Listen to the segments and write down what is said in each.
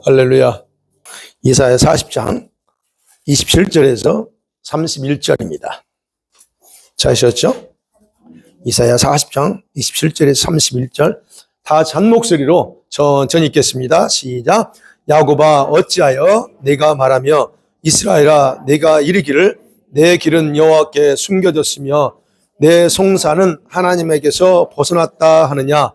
할렐루야. 이사야 40장 27절에서 31절입니다. 찾으셨죠? 이사야 40장 27절에서 31절 다 잔목소리로 천천히 읽겠습니다. 시작. 야곱아 어찌하여 내가 말하며 이스라엘아 내가 이르기를 내 길은 여호와께 숨겨졌으며 내 송사는 하나님에게서 벗어났다 하느냐.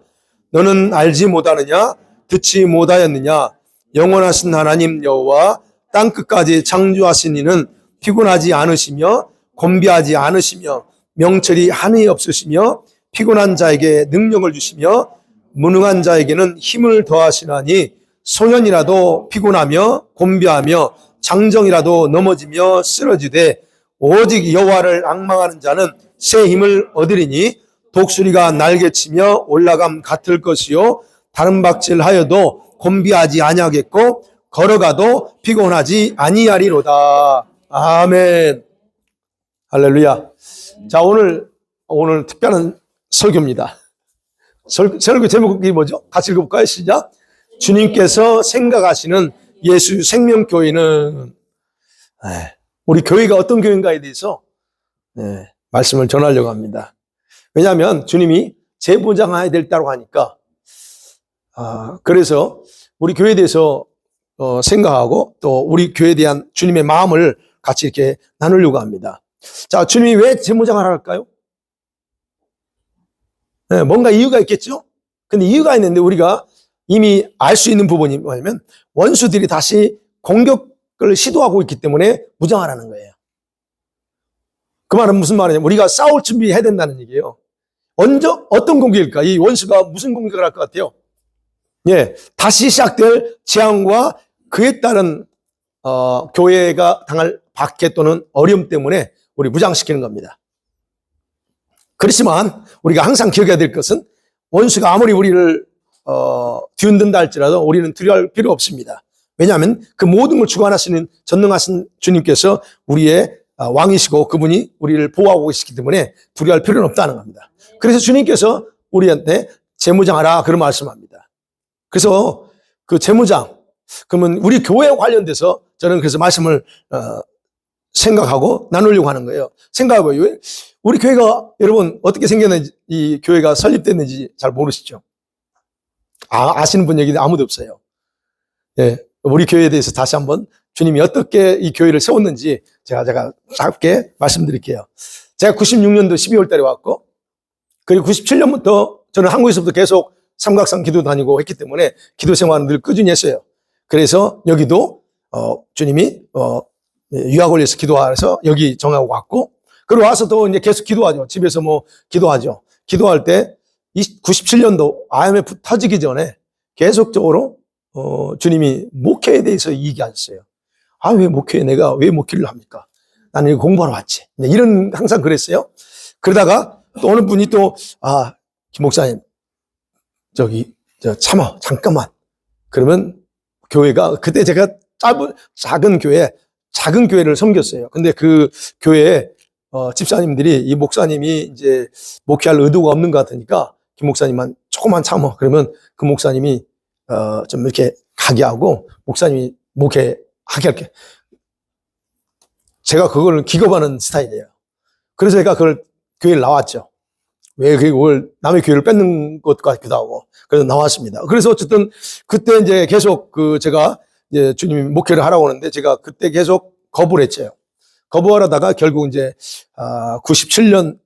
너는 알지 못하느냐 듣지 못하였느냐. 영원하신 하나님 여호와 땅끝까지 창조하신 이는 피곤하지 않으시며 곤비하지 않으시며 명철이 한이 없으시며 피곤한 자에게 능력을 주시며 무능한 자에게는 힘을 더하시나니 소년이라도 피곤하며 곤비하며 장정이라도 넘어지며 쓰러지되 오직 여호와를 앙망하는 자는 새 힘을 얻으리니 독수리가 날개치며 올라감 같을 것이요 다른 박질하여도 곤비하지 아니하겠고 걸어가도 피곤하지 아니하리로다. 아멘. 할렐루야. 자, 오늘 특별한 설교입니다. 설교 제목이 뭐죠? 같이 읽어볼까요? 시작. 주님께서 생각하시는 예수 생명교회는 우리 교회가 어떤 교회인가에 대해서 말씀을 전하려고 합니다. 왜냐하면 주님이 재보장해야 될 때라고 하니까 그래서 우리 교회에 대해서 생각하고 또 우리 교회에 대한 주님의 마음을 같이 이렇게 나누려고 합니다. 자, 주님이 왜 재무장을 할까요? 뭔가 이유가 있겠죠? 근데 이유가 있는데 우리가 이미 알 수 있는 부분이 뭐냐면 원수들이 다시 공격을 시도하고 있기 때문에 무장하라는 거예요. 그 말은 무슨 말이냐면 우리가 싸울 준비해야 된다는 얘기예요. 어떤 공격일까? 이 원수가 무슨 공격을 할 것 같아요? 다시 시작될 재앙과 그에 따른 교회가 당할 박해 또는 어려움 때문에 우리 무장시키는 겁니다. 그렇지만 우리가 항상 기억해야 될 것은 원수가 아무리 우리를 뒤흔든다 할지라도 우리는 두려워할 필요 없습니다. 왜냐하면 그 모든 걸 주관하시는 전능하신 주님께서 우리의 왕이시고 그분이 우리를 보호하고 계시기 때문에 두려워할 필요는 없다는 겁니다. 그래서 주님께서 우리한테 재무장하라 그런 말씀합니다. 그래서 그 재무장, 그러면 우리 교회와 관련돼서 저는 그래서 말씀을 생각하고 나누려고 하는 거예요. 생각해봐요. 우리 교회가 여러분 어떻게 생겼는지, 이 교회가 설립됐는지 잘 모르시죠? 아시는 분 얘기는 아무도 없어요. 우리 교회에 대해서 다시 한번 주님이 어떻게 이 교회를 세웠는지 제가 짧게 말씀드릴게요. 제가 96년도 12월 달에 왔고, 그리고 97년부터 저는 한국에서부터 계속 삼각산 기도 다니고 했기 때문에 기도 생활은 늘 꾸준히 했어요. 그래서 여기도 주님이 유학 올려서 기도하래서 여기 정하고 왔고, 그리고 와서 또 이제 계속 기도하죠. 집에서 기도하죠. 기도할 때 97년도 IMF 터지기 전에 계속적으로 주님이 목회에 대해서 얘기하셨어요. 왜 목회에 내가 왜 목회를 합니까? 나는 이거 공부하러 왔지. 이런 항상 그랬어요. 그러다가 또 어느 분이 또 김 목사님 참아 잠깐만. 그러면 교회가 그때 제가 작은 교회를 섬겼어요. 근데 그 교회에 집사님들이 이 목사님이 이제 목회할 의도가 없는 것 같으니까 김 목사님만 조금만 참아. 그러면 그 목사님이 좀 이렇게 가게 하고 목사님이 목회하게 할게. 제가 그걸 기겁하는 스타일이에요. 그래서 제가 그걸 교회를 나왔죠. 왜 그걸 남의 교회를 뺏는 것 같기도 하고 그래서 나왔습니다. 그래서 어쨌든 그때 이제 계속 제가 이제 주님이 목회를 하라고 하는데 제가 그때 계속 거부를 했죠. 거부하다가 결국 이제 97년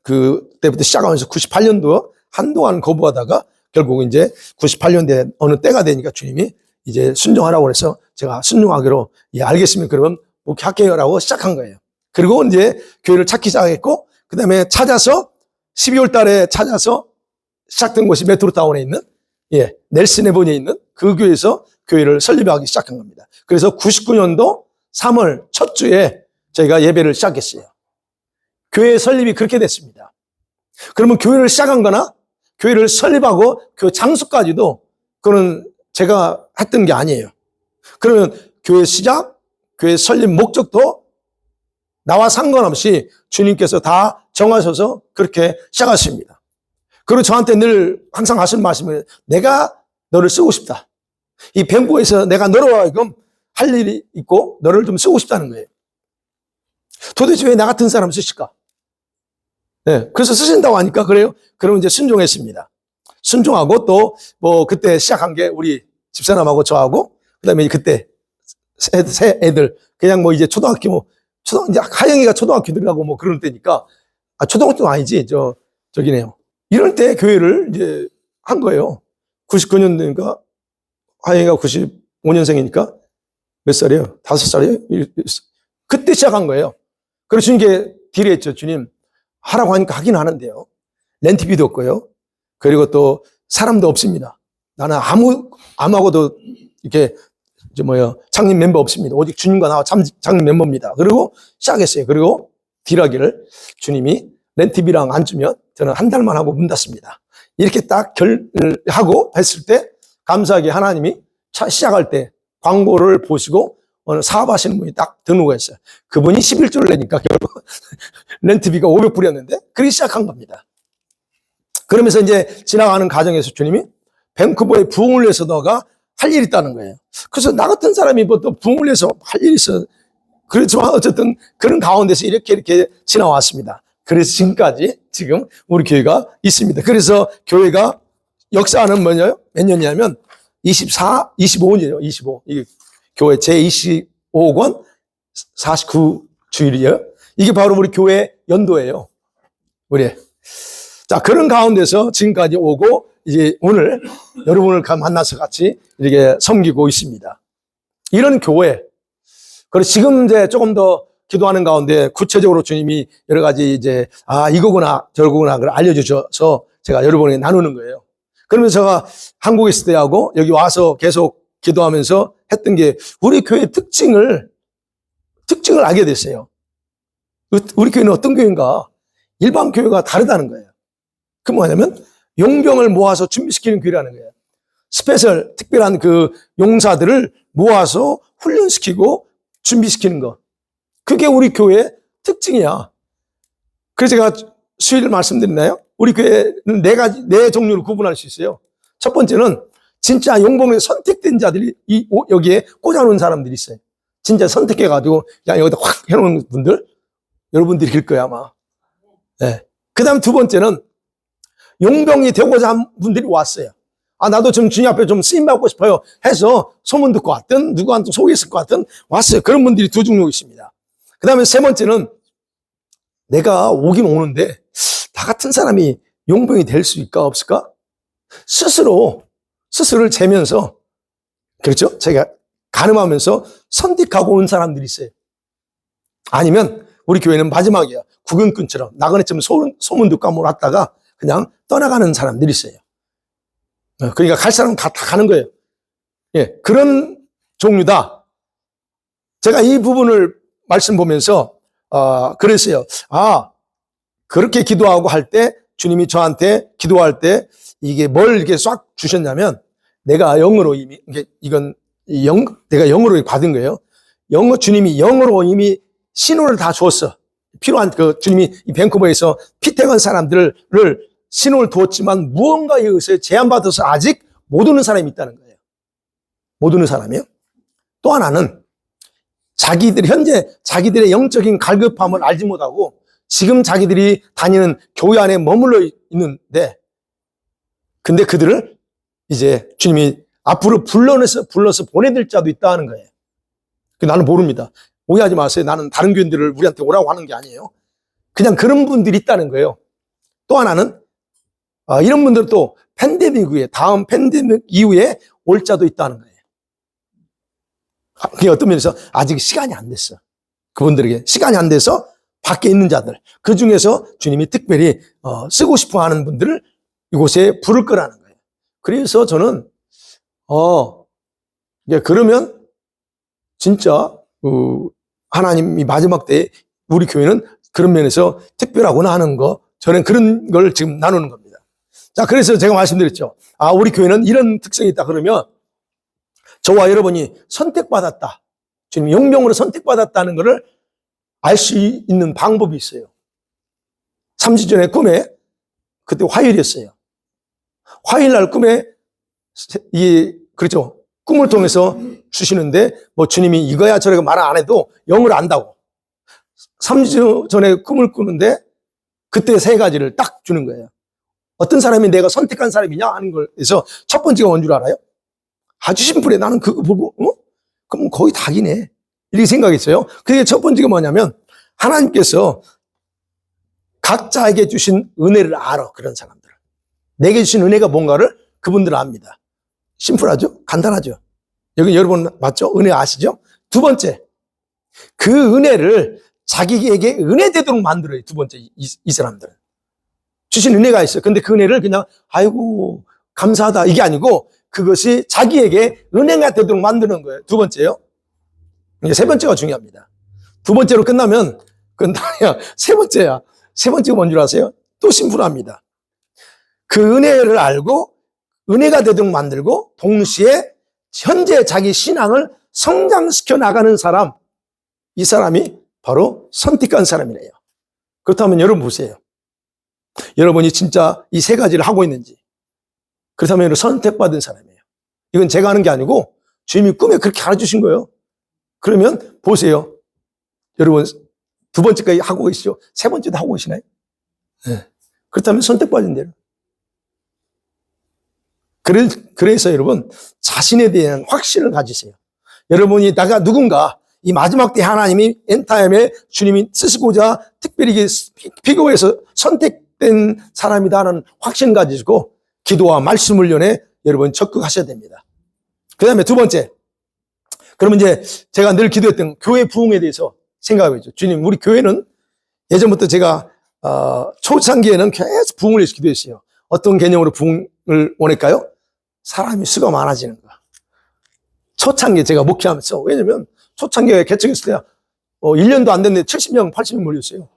그때부터 시작하면서 98년도 한동안 거부하다가 결국 이제 98년대 어느 때가 되니까 주님이 이제 순종하라고 해서 제가 순종하기로 알겠습니다. 그러면 목회할게요라고 시작한 거예요. 그리고 이제 교회를 찾기 시작했고 그 다음에 찾아서 12월 달에 찾아서 시작된 곳이 메트로타운에 있는 넬슨 에버니에 있는 그 교회에서 교회를 설립하기 시작한 겁니다. 그래서 99년도 3월 첫 주에 저희가 예배를 시작했어요. 교회 설립이 그렇게 됐습니다. 그러면 교회를 시작한 거나 교회를 설립하고 그 장소까지도 그거는 제가 했던 게 아니에요. 그러면 교회 시작, 교회 설립 목적도 나와 상관없이 주님께서 다 정하셔서 그렇게 시작하십니다. 그리고 저한테 늘 항상 하시는 말씀은 내가 너를 쓰고 싶다. 이 뱅고에서 내가 너로 하여금 할 일이 있고 너를 좀 쓰고 싶다는 거예요. 도대체 왜 나 같은 사람 쓰실까? 네, 그래서 쓰신다고 하니까 그래요. 그러면 이제 순종했습니다. 순종하고 또 뭐 그때 시작한 게 우리 집사람하고 저하고 그다음에 그때 새 애들 그냥 뭐 이제 초등학교 뭐 이제 하영이가 초등학교 들어가고 뭐 그럴 때니까 초등학교 아니지 저기네요. 이럴 때 교회를 이제 한 거예요. 99년도니까 하영이가 95년생이니까 몇 살이에요? 5살이에요? 그때 시작한 거예요. 그래서 주님께 딜했죠. 주님 하라고 하니까 하긴 하는데요. 렌트비도 없고요. 그리고 또 사람도 없습니다. 나는 아무하고도 이렇게 창립 멤버 없습니다. 오직 주님과 나와 창립 멤버입니다. 그리고 시작했어요. 그리고 딜하기를 주님이 렌트비랑 안 주면 저는 한 달만 하고 문 닫습니다. 이렇게 딱 결하고 했을 때 감사하게 하나님이 시작할 때 광고를 보시고 어느 사업하시는 분이 딱 등록했어요. 그분이 11조를 내니까 결국 렌트비가 500불이었는데 그렇게 시작한 겁니다. 그러면서 이제 지나가는 과정에서 주님이 밴쿠버에 부흥을 위해서 너가 할 일이 있다는 거예요. 그래서 나 같은 사람이 뭐 또 부흥을 위해서 할 일이 있어. 그렇지만 어쨌든 그런 가운데서 이렇게 지나왔습니다. 그래서 지금까지 지금 우리 교회가 있습니다. 그래서 교회가 역사는 뭐냐요? 몇 년이냐면 25년이에요. 25. 이게 교회 제25권 49주일이에요. 이게 바로 우리 교회 연도예요. 우리. 자, 그런 가운데서 지금까지 오고 이제 오늘 여러분을 만나서 같이 이렇게 섬기고 있습니다. 이런 교회. 그리고 지금 이제 조금 더 기도하는 가운데 구체적으로 주님이 여러 가지 이제 이거구나 저거구나 그걸 알려주셔서 제가 여러분에게 나누는 거예요. 그러면서 제가 한국에 있을 때하고 여기 와서 계속 기도하면서 했던 게 우리 교회의 특징을 알게 됐어요. 우리 교회는 어떤 교회인가? 일반 교회가 다르다는 거예요. 그 뭐냐면 용병을 모아서 준비시키는 교회라는 거예요. 스페셜 특별한 그 용사들을 모아서 훈련시키고 준비시키는 거. 그게 우리 교회의 특징이야. 그래서 제가 수요일 말씀드렸나요? 우리 교회는 네 종류를 구분할 수 있어요. 첫 번째는 진짜 용범에 선택된 자들이 여기에 꽂아놓은 사람들이 있어요. 진짜 선택해가지고 그냥 여기다 확 해놓은 분들, 여러분들이 길 거야 아마. 네. 그 다음 두 번째는 용병이 되고자 한 분들이 왔어요. 나도 좀 주님 앞에 좀 쓰임받고 싶어요 해서 소문 듣고 왔든 누구한테 소개했을 것 같든 왔어요. 그런 분들이 두 종류 있습니다. 그 다음에 세 번째는 내가 오긴 오는데 나 같은 사람이 용병이 될 수 있을까 없을까? 스스로를 재면서 그렇죠? 제가 가늠하면서 선택하고 온 사람들이 있어요. 아니면 우리 교회는 마지막이야. 구경꾼처럼 나그네처럼 소문 듣고 한번 왔다가 그냥 떠나가는 사람들이 있어요. 그러니까 갈 사람은 다 가는 거예요. 예, 그런 종류다. 제가 이 부분을 말씀 보면서 그랬어요. 그렇게 기도하고 할 때 주님이 저한테 기도할 때 이게 뭘 이렇게 싹 주셨냐면 내가 영으로 이미 내가 영으로 받은 거예요. 주님이 영으로 이미 신호를 다 줬어. 필요한 주님이 이 밴쿠버에서 피택한 사람들을 신호를 두었지만 무언가에 의해서 제한받아서 아직 못 오는 사람이 있다는 거예요. 못 오는 사람이요. 또 하나는 현재 자기들의 영적인 갈급함을 알지 못하고 지금 자기들이 다니는 교회 안에 머물러 있는데 근데 그들을 이제 주님이 앞으로 불러서 보내들 자도 있다는 거예요. 나는 모릅니다. 오해하지 마세요. 나는 다른 교인들을 우리한테 오라고 하는 게 아니에요. 그냥 그런 분들이 있다는 거예요. 또 하나는 이런 분들은 또 다음 팬데믹 이후에 올 자도 있다는 거예요. 그게 어떤 면에서 아직 시간이 안 됐어. 그분들에게 시간이 안 돼서 밖에 있는 자들 그 중에서 주님이 특별히 쓰고 싶어 하는 분들을 이곳에 부를 거라는 거예요. 그래서 저는 그러면 진짜 하나님이 마지막 때에 우리 교회는 그런 면에서 특별하구나 하는 거 저는 그런 걸 지금 나누는 겁니다. 자, 그래서 제가 말씀드렸죠. 우리 교회는 이런 특성이 있다 그러면 저와 여러분이 선택받았다. 주님 용병으로 선택받았다는 것을 알 수 있는 방법이 있어요. 3주 전에 꿈에 그때 화요일이었어요. 화요일 날 꿈에 그렇죠. 꿈을 통해서 주시는데 뭐 주님이 이거야 저래가 말 안 해도 영을 안다고. 3주 전에 꿈을 꾸는데 그때 세 가지를 딱 주는 거예요. 어떤 사람이 내가 선택한 사람이냐 하는 걸 해서 첫 번째가 뭔 줄 알아요? 아주 심플해. 나는 그거 보고 그럼 거의 닭이네 이렇게 생각했어요. 그게 첫 번째가 뭐냐면 하나님께서 각자에게 주신 은혜를 알아. 그런 사람들 내게 주신 은혜가 뭔가를 그분들은 압니다. 심플하죠? 간단하죠? 여기 여러분 맞죠? 은혜 아시죠? 두 번째, 그 은혜를 자기에게 은혜 되도록 만들어요. 두 번째, 이 사람들은 주신 은혜가 있어요. 근데 그 은혜를 그냥 아이고 감사하다 이게 아니고 그것이 자기에게 은혜가 되도록 만드는 거예요. 두 번째요. 이제 세 번째가 중요합니다. 두 번째로 끝나면 끝나야 세 번째야. 세 번째가 뭔 줄 아세요? 또 심플합니다. 그 은혜를 알고 은혜가 되도록 만들고 동시에 현재 자기 신앙을 성장시켜 나가는 사람, 이 사람이 바로 선택한 사람이래요. 그렇다면 여러분 보세요. 여러분이 진짜 이 세 가지를 하고 있는지. 그렇다면 여러분 선택받은 사람이에요. 이건 제가 하는 게 아니고 주님이 꿈에 그렇게 가르쳐주신 거예요. 그러면 보세요. 여러분 두 번째까지 하고 계시죠? 세 번째도 하고 계시나요? 네. 그렇다면 선택받은 대로. 그래서 여러분 자신에 대한 확신을 가지세요. 여러분이 누군가 이 마지막 때 하나님이 엔타임에 주님이 쓰시고자 특별히 피고에서 선택된 사람이다라는 확신을 가지고 기도와 말씀 훈련에 여러분 적극하셔야 됩니다. 그 다음에 두 번째, 그러면 이제 제가 늘 기도했던 교회 부흥에 대해서 생각하고 있죠. 주님, 우리 교회는 예전부터 제가 초창기에는 계속 부흥을 위해서 기도했어요. 어떤 개념으로 부흥을 원할까요? 사람이 수가 많아지는 거. 초창기에 제가 목회하면서, 왜냐면 초창기에 개척했을 때 1년도 안 됐는데 70명, 80명 몰렸어요.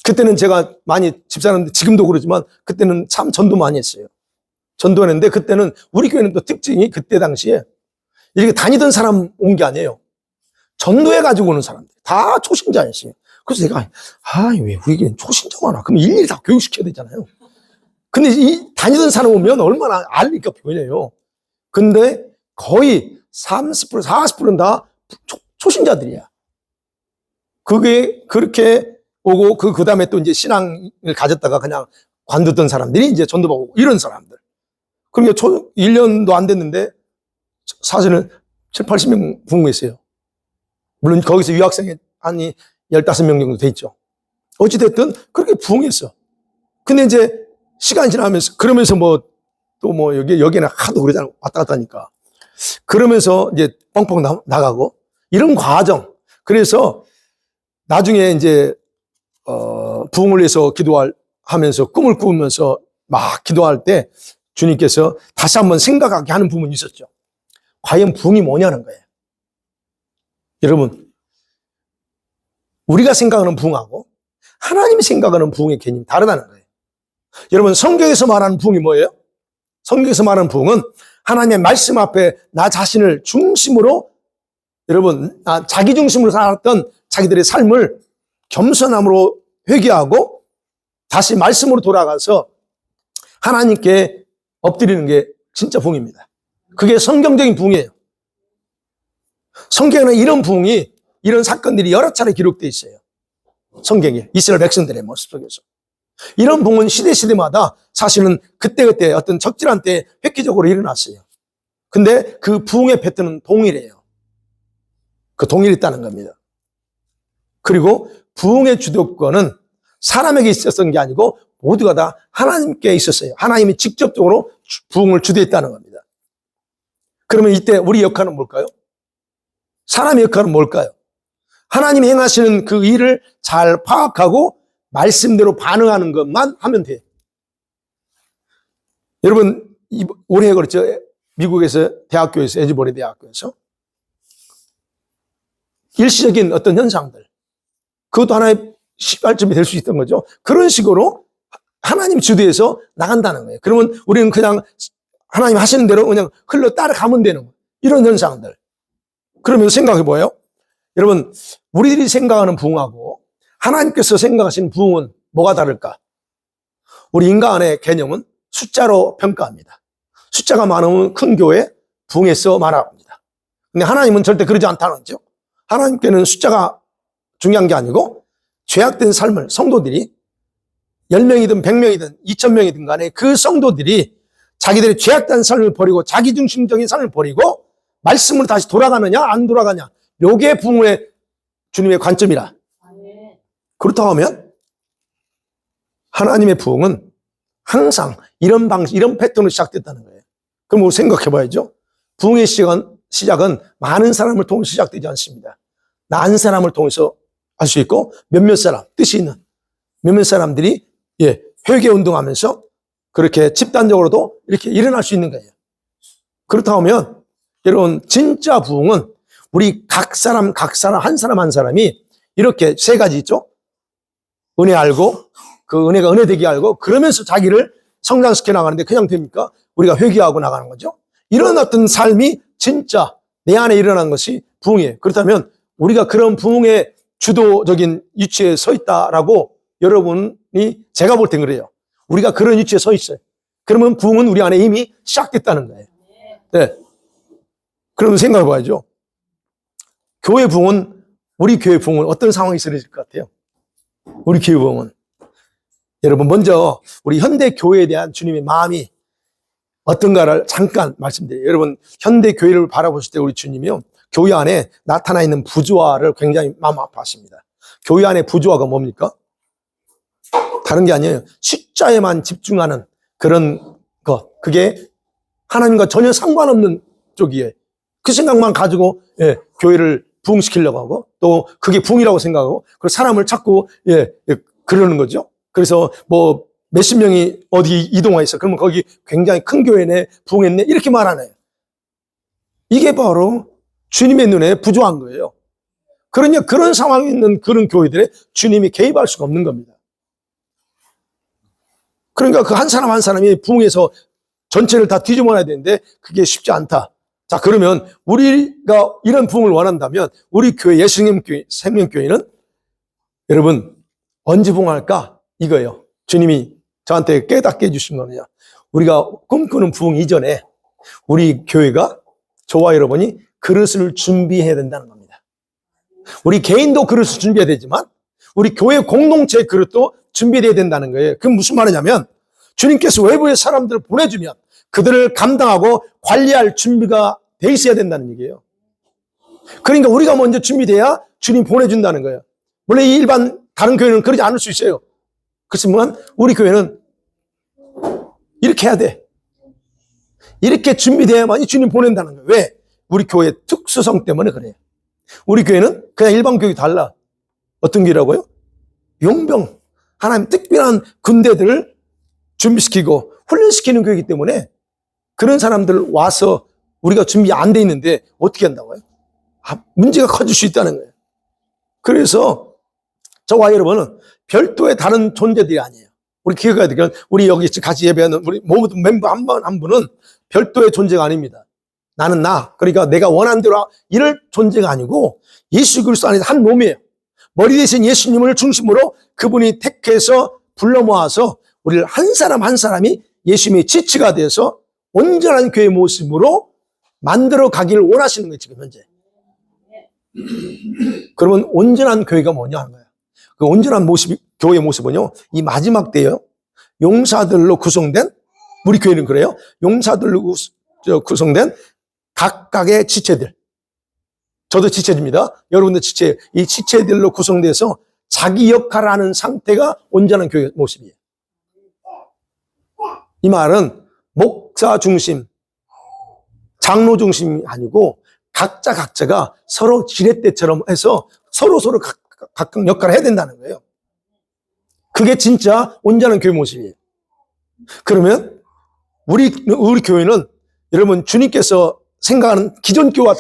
그때는 제가 많이 집사람인데 지금도 그러지만 그때는 참 전도 많이 했어요. 전도했는데 그때는 우리 교회는 또 특징이 그때 당시에 이렇게 다니던 사람 온 게 아니에요. 전도해가지고 오는 사람들. 다 초신자였어요. 그래서 내가, 왜 우리 교회는 초신자가 나? 그럼 일일이 다 교육시켜야 되잖아요. 근데 다니던 사람 오면 얼마나 알니까 변해요. 근데 거의 30%, 40%는 다 초신자들이야. 그게 그렇게 오고, 그 다음에 또 이제 신앙을 가졌다가 그냥 관뒀던 사람들이 이제 전도받고 이런 사람들. 그러니까 1년도 안 됐는데 사실은 7, 80명 부흥했어요. 물론 거기서 유학생이 한 15명 정도 돼 있죠. 어찌됐든 그렇게 부흥했어. 근데 이제 시간이 지나면서, 그러면서 여기는 하도 그러잖아. 왔다 갔다 하니까. 그러면서 이제 뻥뻥 나가고, 이런 과정. 그래서 나중에 이제, 부흥을 위해서 하면서 꿈을 꾸면서 막 기도할 때 주님께서 다시 한번 생각하게 하는 부분이 있었죠. 과연 부흥이 뭐냐는 거예요. 여러분, 우리가 생각하는 부흥하고 하나님이 생각하는 부흥의 개념이 다르다는 거예요. 여러분, 성경에서 말하는 부흥이 뭐예요? 성경에서 말하는 부흥은 하나님의 말씀 앞에 나 자신을 중심으로, 여러분, 자기 중심으로 살았던 자기들의 삶을 겸손함으로 회개하고 다시 말씀으로 돌아가서 하나님께 엎드리는 게 진짜 부흥입니다. 그게 성경적인 부흥이에요. 성경에는 이런 부흥이, 이런 사건들이 여러 차례 기록되어 있어요. 성경에, 이스라엘 백성들의 모습 속에서. 이런 부흥은 시대마다 사실은 그때그때 어떤 적절한 때에 획기적으로 일어났어요. 근데 그 부흥의 패턴은 동일해요. 그 동일했다는 겁니다. 그리고 부흥의 주도권은 사람에게 있었던 게 아니고 모두가 다 하나님께 있었어요. 하나님이 직접적으로 부흥을 주도했다는 겁니다. 그러면 이때 우리 역할은 뭘까요? 사람의 역할은 뭘까요? 하나님이 행하시는 그 일을 잘 파악하고 말씀대로 반응하는 것만 하면 돼요. 여러분, 올해 그렇죠. 미국에서 대학교에서, 에즈버리 대학교에서 일시적인 어떤 현상들, 그것도 하나의 시발점이 될 수 있던 거죠. 그런 식으로 하나님 주도해서 나간다는 거예요. 그러면 우리는 그냥 하나님 하시는 대로 그냥 흘러 따라가면 되는 거예요. 이런 현상들. 그러면 생각해 보여요. 여러분, 우리들이 생각하는 부흥하고 하나님께서 생각하시는 부흥은 뭐가 다를까? 우리 인간의 개념은 숫자로 평가합니다. 숫자가 많으면 큰 교회, 부흥해서 말하고 합니다. 근데 하나님은 절대 그러지 않다는 거죠. 하나님께는 숫자가 중요한 게 아니고 죄악된 삶을 성도들이 10명이든 100명이든 2000명이든 간에 그 성도들이 자기들의 죄악된 삶을 버리고 자기중심적인 삶을 버리고 말씀으로 다시 돌아가느냐 안 돌아가냐, 요게 부흥의 주님의 관점이라. 그렇다고 하면 하나님의 부흥은 항상 이런 방식, 이런 패턴으로 시작됐다는 거예요. 그럼 우리 생각해 봐야죠. 부흥의 시작은 많은 사람을 통해서 시작되지 않습니다. 나 한 사람을 통해서 할 수 있고 몇몇 사람, 뜻이 있는 몇몇 사람들이 회개 운동하면서 그렇게 집단적으로도 이렇게 일어날 수 있는 거예요. 그렇다고 하면 여러분, 진짜 부흥은 우리 각 사람 한 사람 한 사람이 이렇게 세 가지 있죠. 은혜 알고, 그 은혜가 은혜 되게 알고, 그러면서 자기를 성장시켜 나가는데 그냥 됩니까? 우리가 회개하고 나가는 거죠. 이런 어떤 삶이 진짜 내 안에 일어난 것이 부흥이에요. 그렇다면 우리가 그런 부흥의 주도적인 위치에 서 있다라고 여러분이, 제가 볼 땐 그래요. 우리가 그런 위치에 서 있어요. 그러면 부흥은 우리 안에 이미 시작됐다는 거예요. 네. 그러면 생각해 봐야죠. 교회 부흥은, 우리 교회 부흥은 어떤 상황이 있어질 것 같아요? 우리 교회 부흥은, 여러분, 먼저 우리 현대 교회에 대한 주님의 마음이 어떤가를 잠깐 말씀드려요. 여러분, 현대 교회를 바라보실 때 우리 주님이요, 교회 안에 나타나 있는 부조화를 굉장히 마음 아파하십니다. 교회 안에 부조화가 뭡니까? 다른 게 아니에요. 숫자에만 집중하는 그런 것. 그게 하나님과 전혀 상관없는 쪽이에요. 그 생각만 가지고 교회를 부흥시키려고 하고, 또 그게 부흥이라고 생각하고, 그리고 사람을 찾고 그러는 거죠. 그래서 뭐 몇십 명이 어디 이동와 있어. 그러면 거기 굉장히 큰 교회네, 부흥했네, 이렇게 말하네요. 이게 바로 주님의 눈에 부조한 거예요. 그러냐, 그런 상황에 있는 그런 교회들에 주님이 개입할 수가 없는 겁니다. 그러니까 그 한 사람 한 사람이 부흥해서 전체를 다 뒤집어놔야 되는데 그게 쉽지 않다. 자, 그러면 우리가 이런 부흥을 원한다면 우리 교회, 예수님 교회, 생명교회는 여러분 언제 부흥할까? 이거예요. 주님이 저한테 깨닫게 해주신 거는요, 우리가 꿈꾸는 부흥 이전에 우리 교회가, 저와 여러분이 그릇을 준비해야 된다는 겁니다. 우리 개인도 그릇을 준비해야 되지만 우리 교회 공동체 그릇도 준비해야 된다는 거예요. 그게 무슨 말이냐면, 주님께서 외부의 사람들을 보내주면 그들을 감당하고 관리할 준비가 돼 있어야 된다는 얘기예요. 그러니까 우리가 먼저 준비돼야 주님 보내준다는 거예요. 물론 이 일반 다른 교회는 그러지 않을 수 있어요. 그렇지만 우리 교회는 이렇게 해야 돼. 이렇게 준비돼야만이 주님 보낸다는 거예요. 왜? 우리 교회의 특수성 때문에 그래요. 우리 교회는 그냥 일반 교회 달라. 어떤 교회라고요? 용병, 하나님 특별한 군대들을 준비시키고 훈련시키는 교회이기 때문에 그런 사람들 와서 우리가 준비 안 돼 있는데 어떻게 한다고요? 문제가 커질 수 있다는 거예요. 그래서 저와 여러분은 별도의 다른 존재들이 아니에요. 우리 기억해야 되건, 우리 여기 같이 예배하는 우리 모든 멤버 한 분은 별도의 존재가 아닙니다. 나는 그러니까 내가 원하는 대로 이럴 존재가 아니고 예수 그리스도 안에서 한 몸이에요. 머리 대신 예수님을 중심으로 그분이 택해서 불러 모아서 우리를 한 사람 한 사람이 예수님의 지체가 돼서 온전한 교회의 모습으로 만들어 가기를 원하시는 거예요, 지금 현재. 그러면 온전한 교회가 뭐냐 하는 거예요. 그 온전한 모습, 교회의 모습은요, 이 마지막 때요, 용사들로 구성된, 우리 교회는 그래요. 용사들로 구성된 각각의 지체들. 저도 지체입니다. 여러분도 지체. 이 지체들로 구성돼서 자기 역할을 하는 상태가 온전한 교회 모습이에요. 이 말은 목사 중심, 장로 중심이 아니고 각자가 서로 지렛대처럼 해서 서로 각각 역할을 해야 된다는 거예요. 그게 진짜 온전한 교회 모습이에요. 그러면 우리 교회는 여러분 주님께서 생각하는 기존 교회와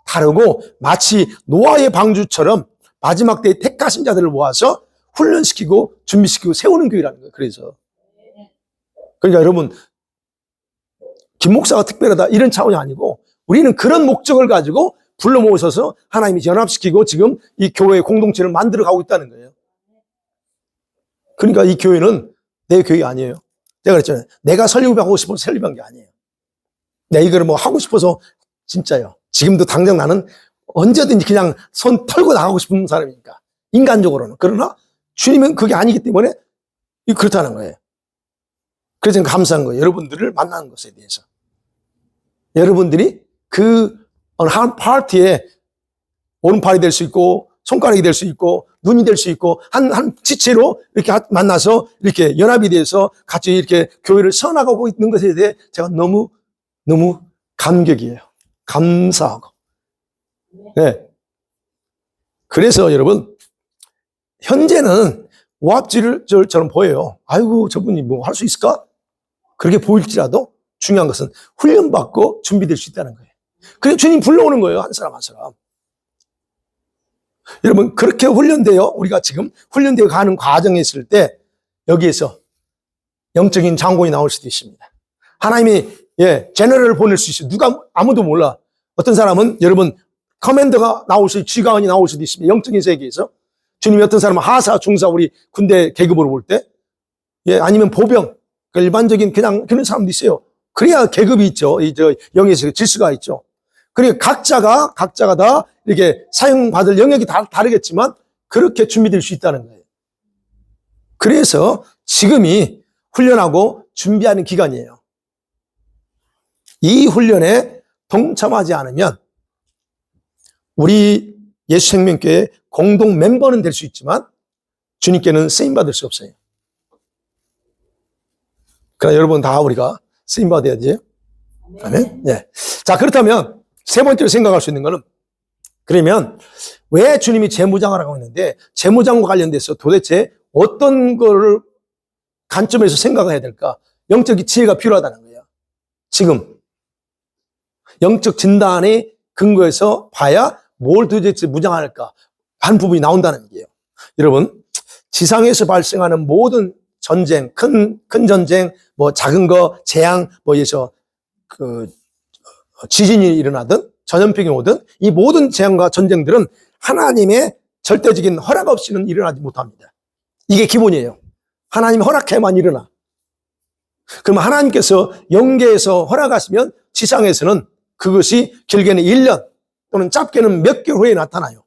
다르고 마치 노아의 방주처럼 마지막 때에 택하신 자들을 모아서 훈련시키고 준비시키고 세우는 교회라는 거예요. 그러니까 여러분, 김 목사가 특별하다 이런 차원이 아니고 우리는 그런 목적을 가지고 불러 모으셔서 하나님이 연합시키고 지금 이 교회의 공동체를 만들어가고 있다는 거예요. 그러니까 이 교회는 내 교회가 아니에요. 제가 그랬잖아요. 내가 설립하고 싶어서 설립한 게 아니에요. 내 이거를 뭐 하고 싶어서 진짜요. 지금도 당장 나는 언제든지 그냥 손 털고 나가고 싶은 사람이니까. 인간적으로는. 그러나 주님은 그게 아니기 때문에 그렇다는 거예요. 그래서 감사한 거예요. 여러분들을 만나는 것에 대해서. 여러분들이 그 한 파티에 오른팔이 될 수 있고 손가락이 될 수 있고 눈이 될 수 있고 한 지체로 이렇게 만나서 이렇게 연합이 돼서 같이 이렇게 교회를 서나가고 있는 것에 대해 제가 너무 감격이에요. 감사하고. 네. 그래서 여러분, 현재는 오합지졸처럼 보여요. 아이고, 저분이 뭐 할 수 있을까? 그렇게 보일지라도 중요한 것은 훈련받고 준비될 수 있다는 거예요. 그래서 주님 불러오는 거예요. 한 사람 한 사람. 여러분, 그렇게 훈련되어 우리가 지금 훈련되어 가는 과정에 있을 때 여기에서 영적인 장군이 나올 수도 있습니다. 하나님이 제너럴을 보낼 수 있어요. 누가 아무도 몰라. 어떤 사람은 여러분 커맨더가 나올 수, 지휘관이 나올 수도 있습니다. 영적인 세계에서. 주님이 어떤 사람은 하사, 중사, 우리 군대 계급으로 볼 때, 아니면 보병, 일반적인 그냥 그런 사람도 있어요. 그래야 계급이 있죠. 영에서 질서가 있죠. 그러니까 각자가 다 이렇게 사용받을 영역이 다 다르겠지만 그렇게 준비될 수 있다는 거예요. 그래서 지금이 훈련하고 준비하는 기간이에요. 이 훈련에 동참하지 않으면 우리 예수생명교회 공동 멤버는 될 수 있지만 주님께는 쓰임받을 수 없어요. 그러나 여러분 다 우리가 쓰임받아야지. 아멘? 네. 자, 그렇다면 세 번째로 생각할 수 있는 거는, 그러면 왜 주님이 재무장을 하고 있는데 재무장과 관련돼서 도대체 어떤 거를 관점에서 생각해야 될까? 영적 지혜가 필요하다는 거예요. 지금 영적 진단의 근거에서 봐야 뭘 도대체 무장할까 한 부분이 나온다는 얘기예요. 여러분, 지상에서 발생하는 모든 전쟁, 큰 전쟁, 뭐 작은 거, 재앙, 뭐에서 지진이 일어나든 전염병이 오든 이 모든 재앙과 전쟁들은 하나님의 절대적인 허락 없이는 일어나지 못합니다. 이게 기본이에요. 하나님 허락해만 일어나. 그러면 하나님께서 영계에서 허락하시면 지상에서는 그것이 길게는 1년 또는 짧게는 몇 개월 후에 나타나요.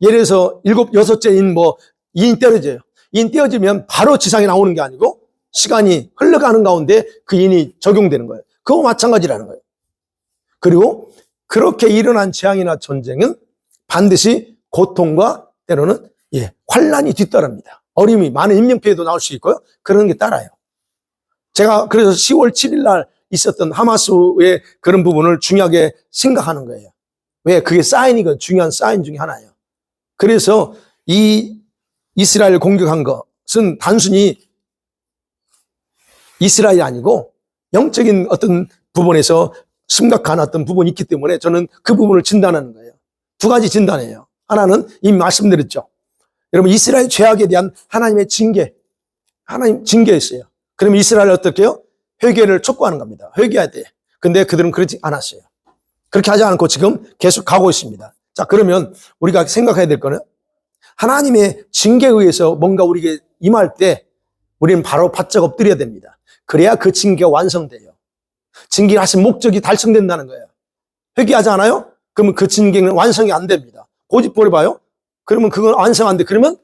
예를 들어서 6째인 이인 떼어져요. 이인 떼어지면 바로 지상에 나오는 게 아니고 시간이 흘러가는 가운데 그 인이 적용되는 거예요. 그거 마찬가지라는 거예요. 그리고 그렇게 일어난 재앙이나 전쟁은 반드시 고통과 때로는 환란이 뒤따릅니다. 어려움이 많은 인명피해도 나올 수 있고요. 그런 게 따라요. 제가 그래서 10월 7일 날 있었던 하마스의 그런 부분을 중요하게 생각하는 거예요. 왜? 그게 사인이거든요. 중요한 사인 중에 하나예요. 그래서 이 이스라엘 공격한 것은 단순히 이스라엘이 아니고 영적인 어떤 부분에서 심각한 어떤 부분이 있기 때문에 저는 그 부분을 진단하는 거예요. 두 가지 진단이에요. 하나는 이미 말씀드렸죠. 여러분, 이스라엘 죄악에 대한 하나님의 징계, 하나님 징계였어요. 그러면 이스라엘 어떻게 해요? 회개를 촉구하는 겁니다. 회개해야 돼. 근데 그들은 그러지 않았어요. 그렇게 하지 않고 지금 계속 가고 있습니다. 자, 그러면 우리가 생각해야 될 거는 하나님의 징계에 의해서 뭔가 우리에게 임할 때 우리는 바로 바짝 엎드려야 됩니다. 그래야 그 징계가 완성돼요. 징계를 하신 목적이 달성된다는 거예요. 회개하지 않아요? 그러면 그 징계는 완성이 안 됩니다. 고집 부려봐요? 그러면 그건 완성 안 돼. 그러면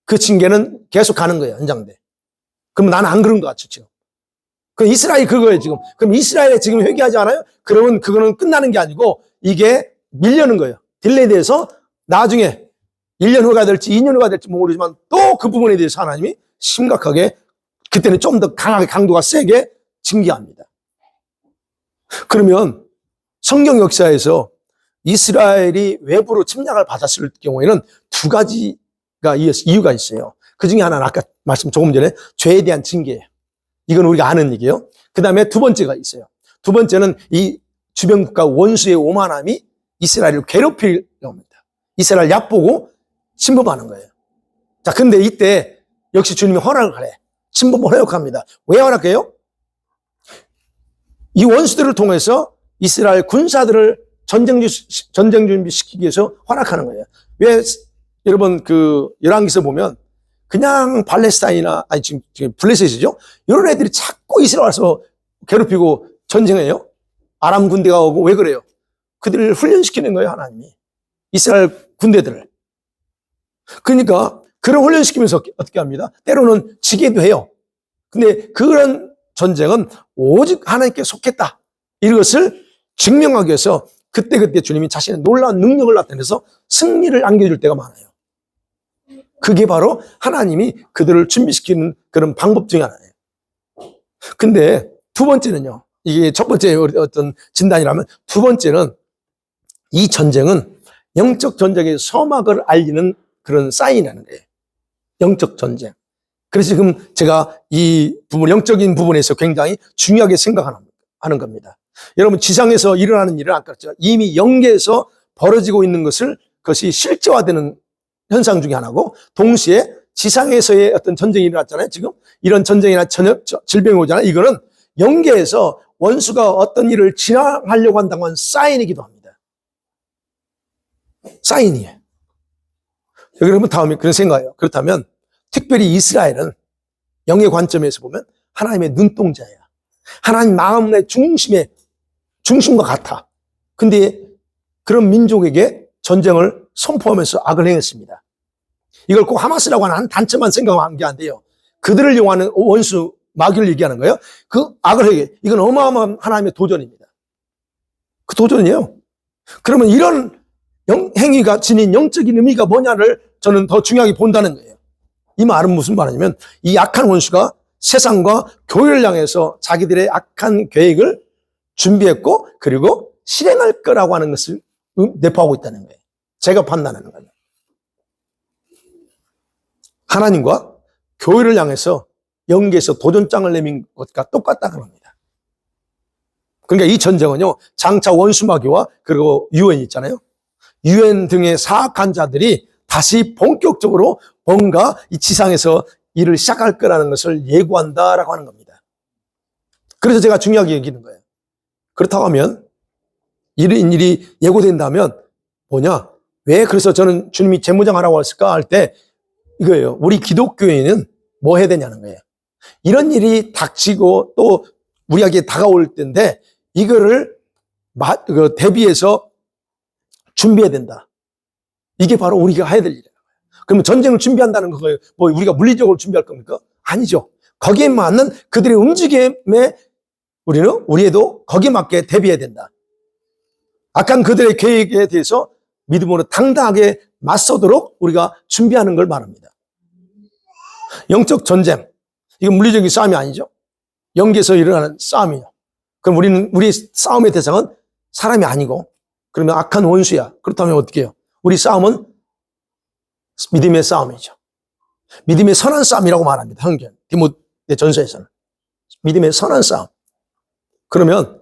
그 징계는 계속 가는 거예요. 연장돼. 그럼 나는 안 그런 것 같죠, 지금. 그럼 이스라엘이 그거예요, 지금. 그럼 이스라엘에 지금 회개하지 않아요? 그러면 그거는 끝나는 게 아니고 이게 밀려는 거예요. 딜레이 돼서 나중에 1년 후가 될지 2년 후가 될지 모르지만 또 그 부분에 대해서 하나님이 심각하게 그때는 좀 더 강하게 강도가 세게 징계합니다. 그러면 성경 역사에서 이스라엘이 외부로 침략을 받았을 경우에는 두 가지가 이유가 있어요. 그 중에 하나는 아까 조금 전에 죄에 대한 징계예요. 이건 우리가 아는 얘기예요. 그 다음에 두 번째가 있어요. 두 번째는 이 주변 국가 원수의 오만함이 이스라엘을 괴롭히려고 합니다. 이스라엘 얕보고 침범하는 거예요. 자, 근데 이때 역시 주님이 허락을 해. 침범을 허락합니다. 왜 허락해요? 이 원수들을 통해서 이스라엘 군사들을 전쟁 준비시키기 위해서 허락하는 거예요. 왜 여러분 열왕기서 보면 그냥 팔레스타인이나 지금 블레셋이죠. 이런 애들이 자꾸 이스라엘 와서 괴롭히고 전쟁해요. 아람 군대가 오고 왜 그래요? 그들을 훈련시키는 거예요, 하나님이. 이스라엘 군대들을. 그러니까 그런 훈련시키면서 어떻게 합니다? 때로는 지게도 해요. 근데 그런 전쟁은 오직 하나님께 속했다. 이것을 증명하기 위해서 그때그때 주님이 자신의 놀라운 능력을 나타내서 승리를 안겨줄 때가 많아요. 그게 바로 하나님이 그들을 준비시키는 그런 방법 중에 하나예요. 근데 두 번째는요. 이게 첫 번째 어떤 진단이라면 두 번째는 이 전쟁은 영적 전쟁의 서막을 알리는 그런 사인이라는 거예요. 영적 전쟁. 그래서 지금 제가 이 부분, 영적인 부분에서 굉장히 중요하게 생각하는 겁니다. 여러분, 지상에서 일어나는 일은 아까 그랬죠. 이미 영계에서 벌어지고 있는 그것이 실제화되는 현상 중에 하나고, 동시에 지상에서의 어떤 전쟁이 일어났잖아요. 지금 이런 전쟁이나 질병이 오잖아요. 이거는 영계에서 원수가 어떤 일을 진행하려고 한다고 하는 사인이기도 합니다. 사인이에요. 여러분, 다음에 그런 생각이에요. 그렇다면 특별히 이스라엘은 영의 관점에서 보면 하나님의 눈동자예요. 하나님 마음의 중심과 같아. 근데 그런 민족에게 전쟁을 선포하면서 악을 행했습니다. 이걸 꼭 하마스라고 하는 한 단체만 생각하는 게 안 돼요. 그들을 이용하는 원수 마귀를 얘기하는 거예요. 그 악을 행해. 이건 어마어마한 하나님의 도전입니다. 그 도전이에요. 그러면 이런 행위가 지닌 영적인 의미가 뭐냐를 저는 더 중요하게 본다는 거예요. 이 말은 무슨 말이냐면 이 악한 원수가 세상과 교회를 향해서 자기들의 악한 계획을 준비했고 그리고 실행할 거라고 하는 것을 내포하고 있다는 거예요. 제가 판단하는 거예요. 하나님과 교회를 향해서 영계에서 도전장을 내민 것과 똑같다 그럽니다. 그러니까 이 전쟁은요, 장차 원수마귀와 그리고 유엔 있잖아요. 유엔 등의 사악한 자들이 다시 본격적으로 뭔가 이 지상에서 일을 시작할 거라는 것을 예고한다라고 하는 겁니다. 그래서 제가 중요하게 얘기하는 거예요. 그렇다고 하면 이런 일이 예고된다면 뭐냐? 왜 그래서 저는 주님이 재무장하라고 했을까 할 때 이거예요. 우리 기독교인은 뭐 해야 되냐는 거예요. 이런 일이 닥치고 또 우리에게 다가올 때인데 이거를 대비해서 준비해야 된다. 이게 바로 우리가 해야 될 일이에요. 그러면 전쟁을 준비한다는 거예요. 뭐 우리가 물리적으로 준비할 겁니까? 아니죠. 거기에 맞는 그들의 움직임에 우리도 거기에 맞게 대비해야 된다. 악한 그들의 계획에 대해서 믿음으로 당당하게 맞서도록 우리가 준비하는 걸 말합니다. 영적 전쟁, 이건 물리적인 싸움이 아니죠. 영계에서 일어나는 싸움이에요. 그럼 우리 싸움의 대상은 사람이 아니고 그러면 악한 원수야. 그렇다면 어떻게 해요? 우리 싸움은 믿음의 싸움이죠. 믿음의 선한 싸움이라고 말합니다. 한편 디모데전서에서는 믿음의 선한 싸움. 그러면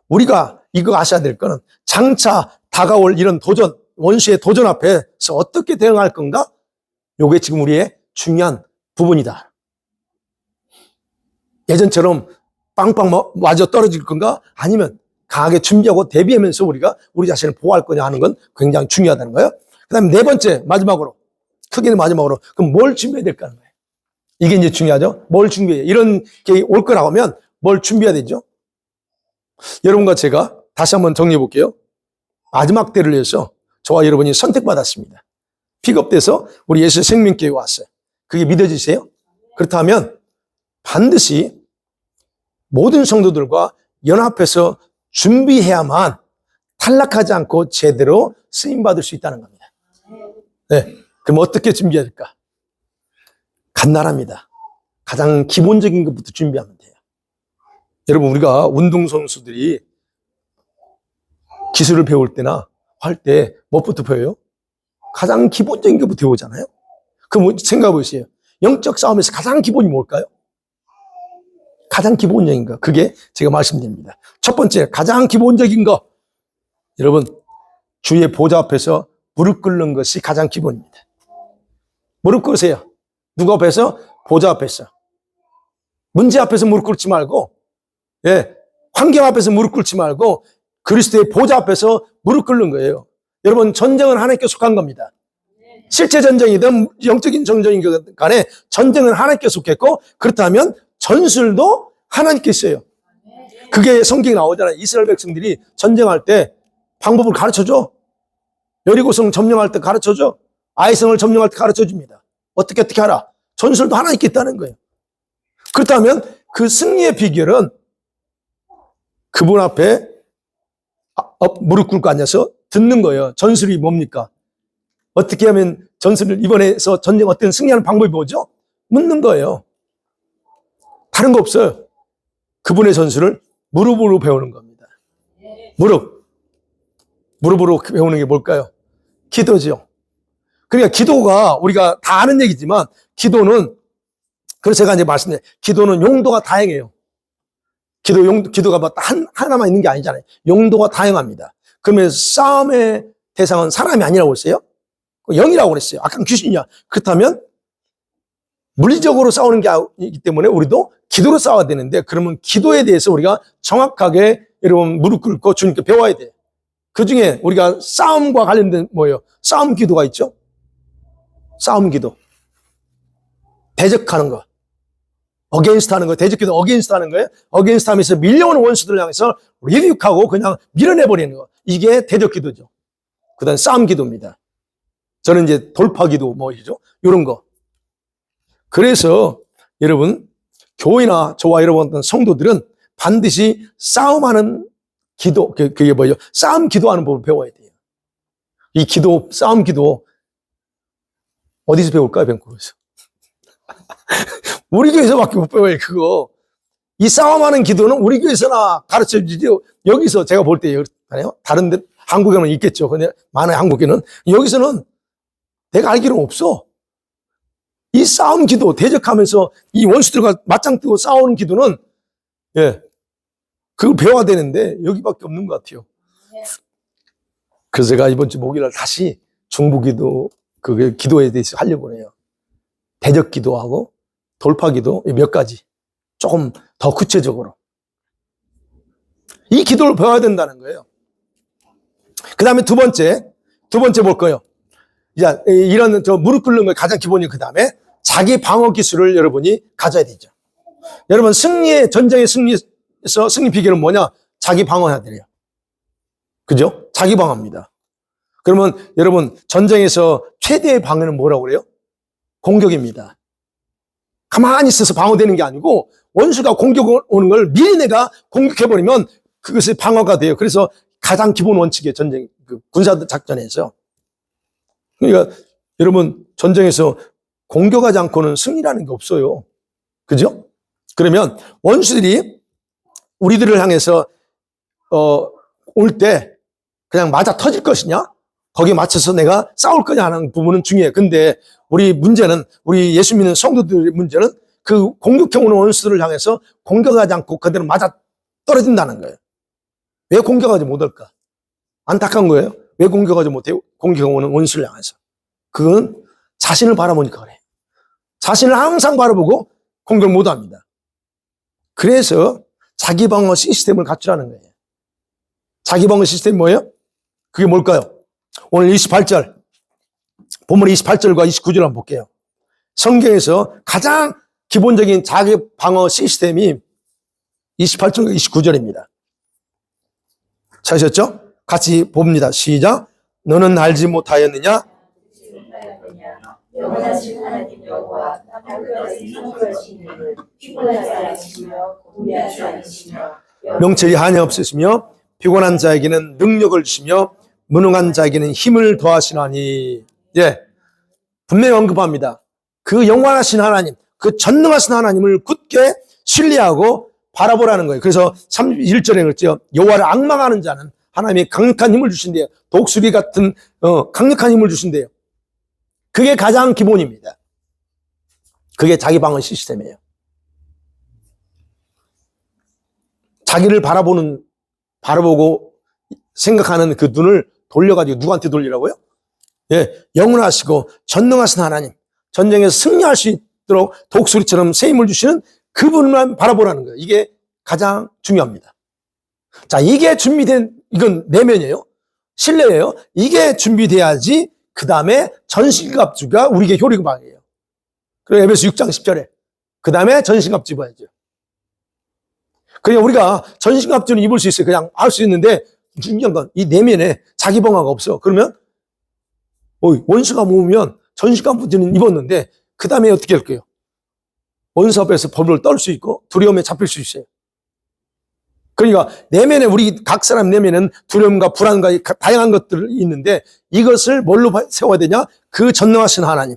우리가 이거 아셔야 될 거는 장차 다가올 이런 도전, 원수의 도전 앞에서 어떻게 대응할 건가? 요게 지금 우리의 중요한 부분이다. 예전처럼 빵빵 맞아 떨어질 건가? 아니면 강하게 준비하고 대비하면서 우리가 우리 자신을 보호할 거냐 하는 건 굉장히 중요하다는 거예요. 그 다음에 네 번째, 크게는 마지막으로, 그럼 뭘 준비해야 될까 하는 거예요. 이게 이제 중요하죠. 뭘 준비해야 이런 게 올 거라고 하면 뭘 준비해야 되죠. 여러분과 제가 다시 한번 정리해 볼게요. 마지막 때를 위해서 저와 여러분이 선택받았습니다. 픽업돼서 우리 예수 생명교회에 왔어요. 그게 믿어지세요? 그렇다면 반드시 모든 성도들과 연합해서 준비해야만 탈락하지 않고 제대로 쓰임받을 수 있다는 겁니다. 네. 그럼 어떻게 준비해야 될까? 간단합니다. 가장 기본적인 것부터 준비하면 돼요. 여러분, 우리가 운동선수들이 기술을 배울 때나 할 때 뭐부터 배워요? 가장 기본적인 것부터 배우잖아요. 그럼 생각해 보세요. 영적 싸움에서 가장 기본이 뭘까요? 가장 기본적인 거. 그게 제가 말씀드립니다. 첫 번째, 가장 기본적인 거. 여러분, 주의 보좌 앞에서 무릎 꿇는 것이 가장 기본입니다. 무릎 꿇으세요. 누구 앞에서? 보좌 앞에서. 문제 앞에서 무릎 꿇지 말고, 환경 앞에서 무릎 꿇지 말고, 그리스도의 보좌 앞에서 무릎 꿇는 거예요. 여러분, 전쟁은 하나님께 속한 겁니다. 실제 전쟁이든 영적인 전쟁이든 간에 전쟁은 하나님께 속했고, 그렇다면 전술도 하나님께 있어요. 그게 성경에 나오잖아요. 이스라엘 백성들이 전쟁할 때 방법을 가르쳐줘. 여리고성 점령할 때 가르쳐줘. 아이성을 점령할 때 가르쳐줍니다. 어떻게 하라. 전술도 하나 있겠다는 거예요. 그렇다면 그 승리의 비결은 그분 앞에 무릎 꿇고 앉아서 듣는 거예요. 전술이 뭡니까? 어떻게 하면 전술을 이번에서 전쟁 어떤 승리하는 방법이 뭐죠? 묻는 거예요. 다른 거 없어요. 그분의 전술을 무릎으로 배우는 겁니다. 무릎으로 배우는 게 뭘까요? 기도죠. 그러니까 기도가 우리가 다 아는 얘기지만 기도는, 그래서 제가 이제 말씀드려요. 기도는 용도가 다양해요. 기도가 뭐 하나만 있는 게 아니잖아요. 용도가 다양합니다. 그러면 싸움의 대상은 사람이 아니라고 했어요? 영이라고 그랬어요. 아까 귀신이야. 그렇다면 물리적으로 싸우는 게 아니기 때문에 우리도 기도로 싸워야 되는데, 그러면 기도에 대해서 우리가 정확하게 여러분 무릎 꿇고 주님께 배워야 돼요. 그 중에 우리가 싸움과 관련된 뭐예요? 싸움 기도가 있죠? 싸움 기도. 대적하는 거. 어게인스트 하는 거. 대적 기도 어게인스트 하는 거예요. 어게인스트 하면서 밀려오는 원수들을 향해서 리뷰하고 그냥 밀어내버리는 거. 이게 대적 기도죠. 그 다음 싸움 기도입니다. 저는 이제 돌파 기도 뭐죠? 이런 거. 그래서 여러분, 교회나 저와 여러분 성도들은 반드시 싸움하는 기도, 그게 뭐죠? 싸움 기도하는 법을 배워야 돼요. 이 기도, 싸움 기도, 어디서 배울까요, 밴쿠버에서? 우리 교회에서밖에 못 배워요, 그거. 이 싸움하는 기도는 우리 교회에서나 가르쳐 주지, 여기서 제가 볼 때, 다른 데, 한국에는 있겠죠. 근데 많은 한국에는. 여기서는 내가 알기로는 없어. 이 싸움 기도, 대적하면서 이 원수들과 맞짱 뜨고 싸우는 기도는, 그걸 배워야 되는데, 여기밖에 없는 것 같아요. 그래서 제가 이번 주 목요일 다시 중부 기도, 그 기도에 대해서 하려고 해요. 대적 기도하고 돌파 기도, 몇 가지. 조금 더 구체적으로. 이 기도를 배워야 된다는 거예요. 그 다음에 두 번째 볼 거예요. 자, 이런 무릎 꿇는 거 가장 기본이 그 다음에 자기 방어 기술을 여러분이 가져야 되죠. 여러분 전쟁의 승리에서 승리 비결은 뭐냐? 자기 방어해야 돼요. 그죠? 자기 방어입니다. 그러면 여러분 전쟁에서 최대의 방어는 뭐라고 그래요? 공격입니다. 가만히 있어서 방어되는 게 아니고 원수가 공격 오는 걸 미리 내가 공격해버리면 그것이 방어가 돼요. 그래서 가장 기본 원칙이에요. 전쟁, 군사 작전에서. 그러니까 여러분 전쟁에서 공격하지 않고는 승리라는 게 없어요. 그죠? 그러면 원수들이 우리들을 향해서 올 때 그냥 맞아 터질 것이냐? 거기에 맞춰서 내가 싸울 거냐 하는 부분은 중요해요. 근데 우리 예수 믿는 성도들의 문제는 그 공격해 오는 원수들을 향해서 공격하지 않고 그대로 맞아 떨어진다는 거예요. 왜 공격하지 못할까? 안타까운 거예요. 왜 공격하지 못해요? 공격해 오는 원수를 향해서. 그건 자신을 바라보니까 그래. 자신을 항상 바라보고 공격을 못 합니다. 그래서 자기 방어 시스템을 갖추라는 거예요. 자기 방어 시스템이 뭐예요? 그게 뭘까요? 오늘 28절, 본문 28절과 29절 한번 볼게요. 성경에서 가장 기본적인 자기 방어 시스템이 28절과 29절입니다. 찾으셨죠? 같이 봅니다. 시작. 너는 알지 못하였느냐? 영원하신 하나님 여호와 하늘의 성부하신 이를 피곤하지 않으시며 고뇌하지 않으시며 명철이 한이 없으시며 피곤한 자에게는 능력을 주시며 무능한 자에게는 힘을 더하시나니. 분명히 언급합니다. 그 영원하신 하나님, 그 전능하신 하나님을 굳게 신뢰하고 바라보라는 거예요. 그래서 31절에 그랬죠. 여호와를 앙망하는 자는 하나님이 강력한 힘을 주신대요. 독수리 같은 강력한 힘을 주신대요. 그게 가장 기본입니다. 그게 자기 방어 시스템이에요. 자기를 바라보고 생각하는 그 눈을 돌려가지고 누구한테 돌리라고요? 영원하시고 전능하신 하나님, 전쟁에서 승리할 수 있도록 독수리처럼 새 힘을 주시는 그분만 바라보라는 거예요. 이게 가장 중요합니다. 자, 이게 준비된, 이건 내면이에요. 신뢰예요. 이게 준비돼야지 그 다음에 전신갑주가 우리에게 효력방이에요. 그리고 에베소 6장 10절에 그 다음에 전신갑주 입어야죠. 그러니까 우리가 전신갑주는 입을 수 있어요. 그냥 알 수 있는데 중요한 건 이 내면에 자기 방어가 없어. 그러면 원수가 모으면 전신갑주는 입었는데 그 다음에 어떻게 할까요? 원수 앞에서 벌을 떨 수 있고 두려움에 잡힐 수 있어요. 그러니까 내면에 우리 각 사람 내면에는 두려움과 불안과 다양한 것들이 있는데 이것을 뭘로 세워야 되냐? 그 전능하신 하나님,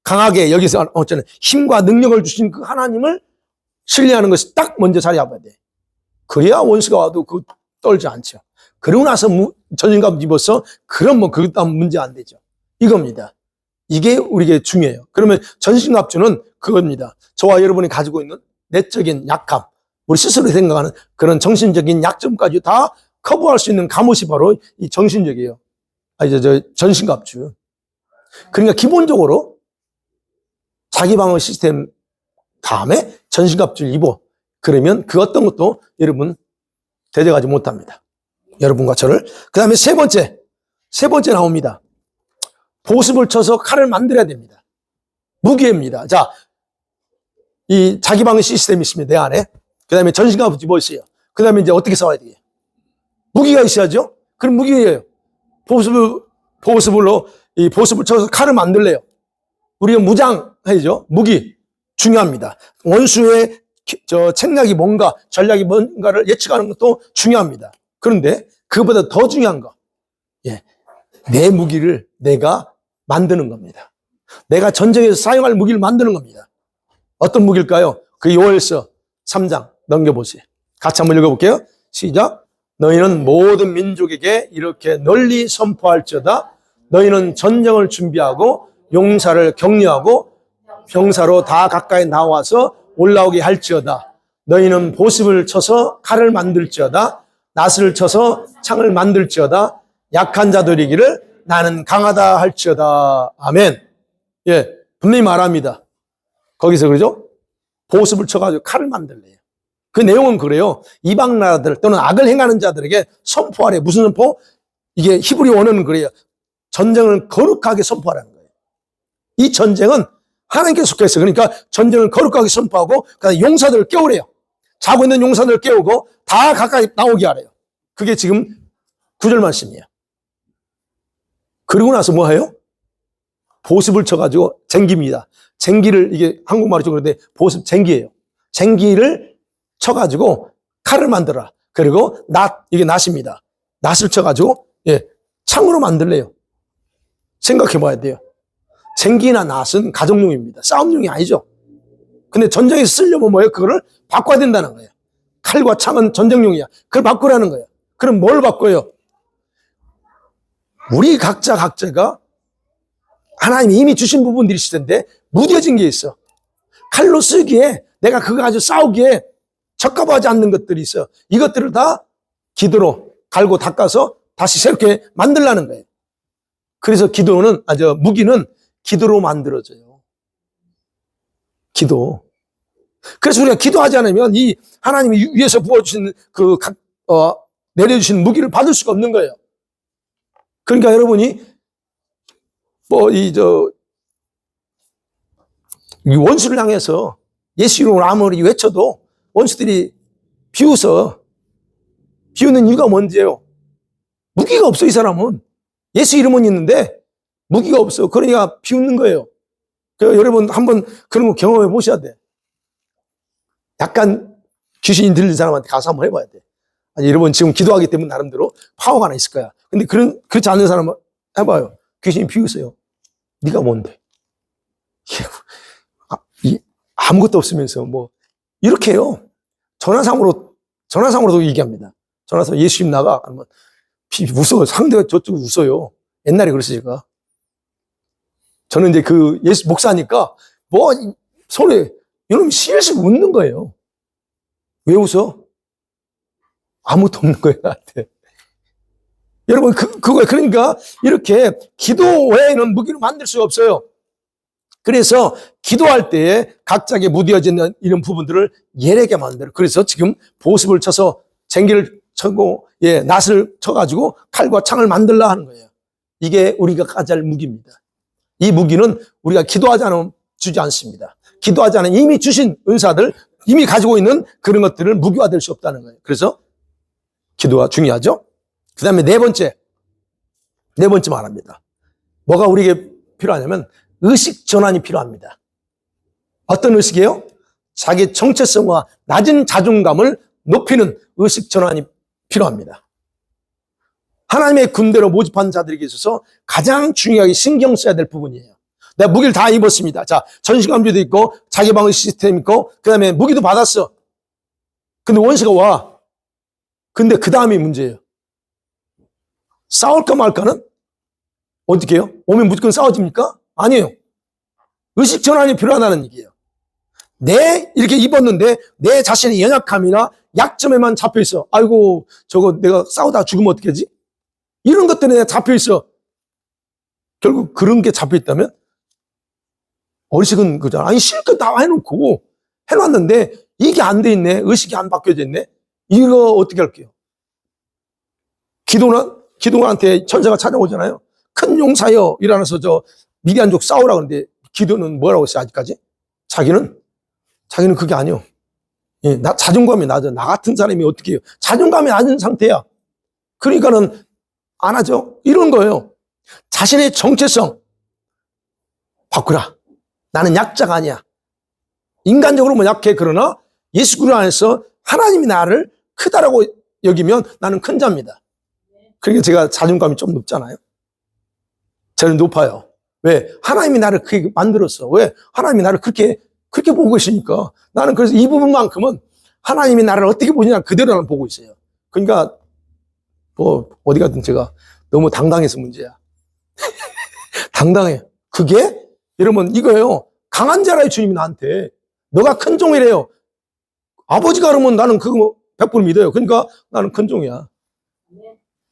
강하게 여기서 어쩌나 힘과 능력을 주신 그 하나님을 신뢰하는 것이 딱 먼저 자리 잡아야 돼. 그래야 원수가 와도 그 떨지 않죠. 그러고 나서 전신갑 입어서 그럼 그 다음 문제 안 되죠. 이겁니다. 이게 우리에게 중요해요. 그러면 전신갑주는 그겁니다. 저와 여러분이 가지고 있는 내적인 약함, 우리 스스로 생각하는 그런 정신적인 약점까지 다 커버할 수 있는 갑옷이 바로 이 정신적이에요. 전신갑주. 그러니까 기본적으로 자기 방어 시스템 다음에 전신갑주를 입어. 그러면 그 어떤 것도 여러분 대적하지 못합니다. 여러분과 저를. 그 다음에 세 번째 나옵니다. 보습을 쳐서 칼을 만들어야 됩니다. 무기입니다. 자, 이 자기 방어 시스템이 있습니다. 내 안에. 그 다음에 전신갑주 뭐 있어요? 그 다음에 이제 어떻게 싸워야 돼요? 무기가 있어야죠? 그럼 무기예요. 보습을 쳐서 칼을 만들래요. 우리가 무장해야죠. 무기. 중요합니다. 원수의 책략이 뭔가, 전략이 뭔가를 예측하는 것도 중요합니다. 그런데 그보다 더 중요한 거. 내 무기를 내가 만드는 겁니다. 내가 전쟁에서 사용할 무기를 만드는 겁니다. 어떤 무기일까요? 그 요엘서 3장 넘겨보세요. 같이 한번 읽어볼게요. 시작. 너희는 모든 민족에게 이렇게 널리 선포할지어다. 너희는 전쟁을 준비하고 용사를 격려하고 병사로 다 가까이 나와서 올라오게 할지어다. 너희는 보습을 쳐서 칼을 만들지어다. 낫을 쳐서 창을 만들지어다. 약한 자들이기를 나는 강하다 할지어다. 아멘. 분명히 말합니다. 거기서 그러죠? 보습을 쳐가지고 칼을 만들래요. 그 내용은 그래요. 이방 나라들 또는 악을 행하는 자들에게 선포하래. 무슨 선포? 이게 히브리 원어는 그래요. 전쟁을 거룩하게 선포하라는 거예요. 이 전쟁은 하나님께 속해서 그러니까 전쟁을 거룩하게 선포하고 그다음에 용사들을 깨우래요. 자고 있는 용사들을 깨우고 다 가까이 나오게 하래요. 그게 지금 9절 말씀이에요. 그러고 나서 뭐 해요? 보습을 쳐가지고 쟁깁니다. 쟁기를 이게 한국말이죠. 그런데 보습 쟁기예요. 쟁기를 쳐가지고 칼을 만들어라. 그리고 이게 낫입니다. 낫을 쳐가지고 창으로 만들래요. 생각해 봐야 돼요. 쟁기나 낫은 가정용입니다. 싸움용이 아니죠. 근데 전쟁에서 쓰려면 뭐예요? 그거를 바꿔야 된다는 거예요. 칼과 창은 전쟁용이야. 그걸 바꾸라는 거예요. 그럼 뭘 바꿔요? 우리 각자가 하나님이 이미 주신 부분들이 있을 텐데 무뎌진 게 있어. 칼로 쓰기에 내가 그거 가지고 싸우기에 적합하지 않는 것들이 있어. 이것들을 다 기도로 갈고 닦아서 다시 새롭게 만들라는 거예요. 그래서 무기는 기도로 만들어져요. 기도. 그래서 우리가 기도하지 않으면 이 하나님이 위에서 부어주신 내려주신 무기를 받을 수가 없는 거예요. 그러니까 여러분이 이 원수를 향해서 예수 이름으로 아무리 외쳐도 원수들이 비우는 이유가 뭔지예요. 무기가 없어. 이 사람은 예수 이름은 있는데 무기가 없어. 그러니까 비웃는 거예요. 그러니까 여러분 한번 그런 거 경험해 보셔야 돼. 약간 귀신이 들린 사람한테 가서 한번 해봐야 돼. 아니, 여러분 지금 기도하기 때문에 나름대로 파워가 하나 있을 거야. 근데 그렇지 않는 사람은 해봐요. 귀신이 비웃어요. 네가 뭔데? 아무것도 없으면서 이렇게 해요. 전화상으로도 얘기합니다. 전화상 예수님 나가. 그러면 웃어. 상대가 저쪽 웃어요. 옛날에 그랬어요, 제가. 저는 이제 예수 목사니까 소리, 이놈이 실실 웃는 거예요. 왜 웃어? 아무것도 없는 거예요, 나한테. 여러분, 그러니까 이렇게 기도 외에는 무기를 만들 수가 없어요. 그래서 기도할 때에 각자에게 무뎌지는 이런 부분들을 예리하게 만들어요. 그래서 지금 보습을 쳐서 쟁기를 쳐고, 낫을 쳐가지고 칼과 창을 만들라 하는 거예요. 이게 우리가 가져야 할 무기입니다. 이 무기는 우리가 기도하지 않으면 주지 않습니다. 기도하지 않으면 이미 주신 은사들 이미 가지고 있는 그런 것들을 무기화될 수 없다는 거예요. 그래서 기도가 중요하죠. 그 다음에 네 번째 말합니다. 뭐가 우리에게 필요하냐면 의식 전환이 필요합니다. 어떤 의식이에요? 자기 정체성과 낮은 자존감을 높이는 의식 전환이 필요합니다. 하나님의 군대로 모집한 자들에게 있어서 가장 중요하게 신경 써야 될 부분이에요. 내가 무기를 다 입었습니다. 자, 전신감지도 있고 자기방어 시스템 있고 그 다음에 무기도 받았어. 근데 원수가 와. 근데 그 다음이 문제예요. 싸울까 말까는? 어떻게 해요? 오면 무조건 싸워집니까? 아니에요. 의식 전환이 필요하다는 얘기예요. 이렇게 입었는데 내 자신의 연약함이나 약점에만 잡혀있어. 아이고, 저거 내가 싸우다가 죽으면 어떡하지? 이런 것들에 내가 잡혀있어. 결국 그런 게 잡혀있다면 어리석은 거잖아. 아니, 실컷 다 해놓고 해놨는데 이게 안 돼 있네. 의식이 안 바뀌어져 있네. 이거 어떻게 할게요? 기도원한테 천사가 찾아오잖아요. 큰 용사여 일어나서 저 미디안족 싸우라 그러는데 기도는 뭐라고 했어요? 아직까지? 자기는 그게 아니요. 예, 자존감이 낮아. 나 같은 사람이 어떻게 해요? 자존감이 낮은 상태야. 그러니까는 안 하죠. 이런 거예요. 자신의 정체성 바꾸라. 나는 약자가 아니야. 인간적으로 뭐 약해. 그러나 예수 그리스도 안에서 하나님이 나를 크다라고 여기면 나는 큰 자입니다. 그러니까 제가 자존감이 좀 높잖아요. 저는 높아요. 왜? 하나님이 나를 그렇게 만들었어. 왜? 하나님이 나를 그렇게 보고 계시니까. 나는 그래서 이 부분만큼은 하나님이 나를 어떻게 보느냐 그대로 나는 보고 있어요. 그러니까 뭐 어디 가든 제가 너무 당당해서 문제야. 당당해. 그게 여러분 이거예요. 강한 자라요. 주님이 나한테. 너가 큰 종이래요. 아버지가 그러면 나는 그거 100% 믿어요. 그러니까 나는 큰 종이야.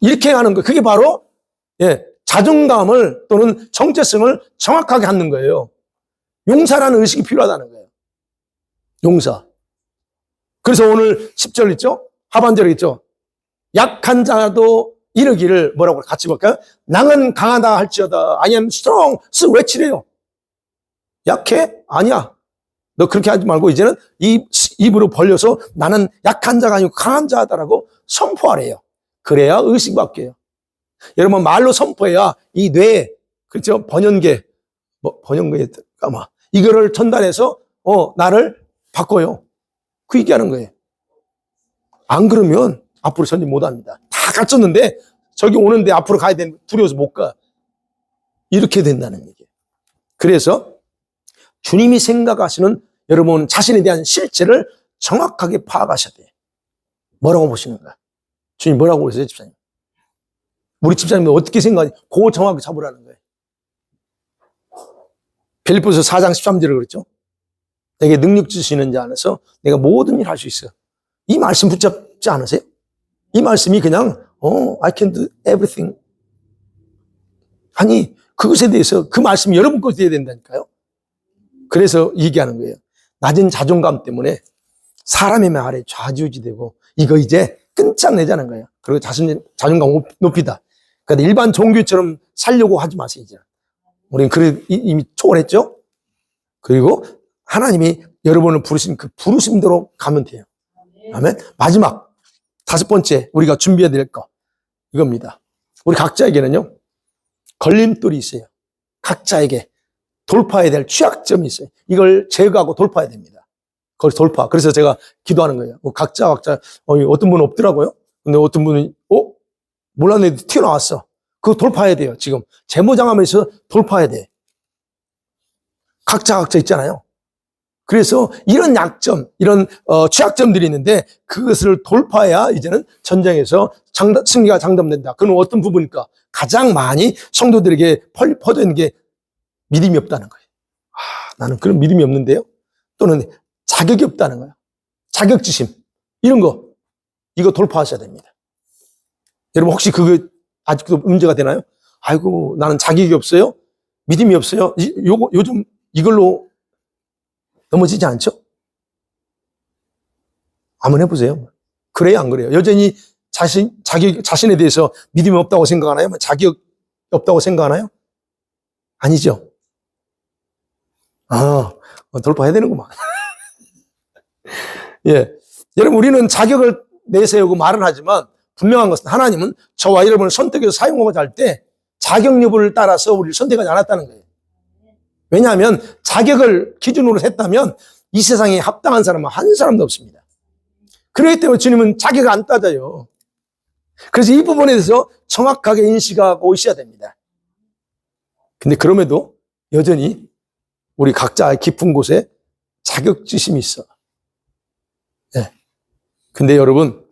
이렇게 하는 거예요. 그게 바로 자존감을 또는 정체성을 정확하게 갖는 거예요. 용사라는 의식이 필요하다는 거예요. 용사. 그래서 오늘 10절 있죠? 하반절에 있죠? 약한 자도 이르기를 뭐라고 같이 볼까요? 나는 강하다 할지어다. I am strong. 쓱 외치래요. 약해? 아니야. 너 그렇게 하지 말고 이제는 입으로 벌려서 나는 약한 자가 아니고 강한 자다라고 선포하래요. 그래야 의식이 바뀌어요. 여러분 말로 선포해야 이 뇌, 그렇죠? 번연계 아마 이거를 전달해서 나를 바꿔요. 그 얘기하는 거예요. 안 그러면 앞으로 전진 못합니다. 다 갖췄는데 저기 오는데 앞으로 가야 되는 두려워서 못 가. 이렇게 된다는 얘기예요. 그래서 주님이 생각하시는 여러분 자신에 대한 실체를 정확하게 파악하셔야 돼요. 뭐라고 보시는가? 주님 뭐라고 그러세요, 집사님? 우리 집사님은 어떻게 생각하니? 그거 정확히 잡으라는 거예요. 빌립보서 4장 13절을 그랬죠. 내게 능력 주시는 자 안에서 내가 모든 일 할 수 있어. 이 말씀 붙잡지 않으세요? 이 말씀이 그냥 I can do everything. 아니 그것에 대해서 그 말씀이 여러분 것이 돼야 된다니까요. 그래서 얘기하는 거예요. 낮은 자존감 때문에 사람의 말에 좌지우지되고 이거 이제 끈짝내자는 거예요. 그리고 자존감 높이다. 그러니까 일반 종교처럼 살려고 하지 마세요. 이제. 우리는 이미 초월했죠. 그리고 하나님이 여러분을 부르신 그 부르심대로 가면 돼요. 아멘. 마지막 5번째 우리가 준비해야 될 거 이겁니다. 우리 각자에게는요 걸림돌이 있어요. 각자에게 돌파해야 될 취약점이 있어요. 이걸 제거하고 돌파해야 됩니다. 그걸 돌파. 그래서 제가 기도하는 거예요. 각자 어떤 분은 없더라고요. 근데 어떤 분은 몰랐는데 튀어나왔어. 그거 돌파해야 돼요. 지금 재무장하면서 돌파해야 돼. 각자 있잖아요. 그래서 이런 약점, 이런 취약점들이 있는데 그것을 돌파해야 이제는 전쟁에서 승리가 장담된다. 그건 어떤 부분일까? 가장 많이 성도들에게 퍼져 있는 게 믿음이 없다는 거예요. 나는 그런 믿음이 없는데요. 또는 자격이 없다는 거예요. 자격지심 이런 거 이거 돌파하셔야 됩니다. 여러분 혹시 그거 아직도 문제가 되나요? 아이고 나는 자격이 없어요. 믿음이 없어요. 요즘 이걸로 넘어지지 않죠? 한번 해보세요. 그래요, 안 그래요? 여전히 자신에 대해서 믿음이 없다고 생각하나요? 자격 없다고 생각하나요? 아니죠. 돌파해야 되는구만. 예. 여러분, 우리는 자격을 내세우고 말은 하지만 분명한 것은 하나님은 저와 여러분을 선택해서 사용하고자 할 때 자격 여부를 따라서 우리를 선택하지 않았다는 거예요. 왜냐하면 자격을 기준으로 했다면 이 세상에 합당한 사람은 한 사람도 없습니다. 그렇기 때문에 주님은 자격을 안 따져요. 그래서 이 부분에 대해서 정확하게 인식하고 있어야 됩니다. 근데 그럼에도 여전히 우리 각자의 깊은 곳에 자격지심이 있어. 네. 근데 여러분,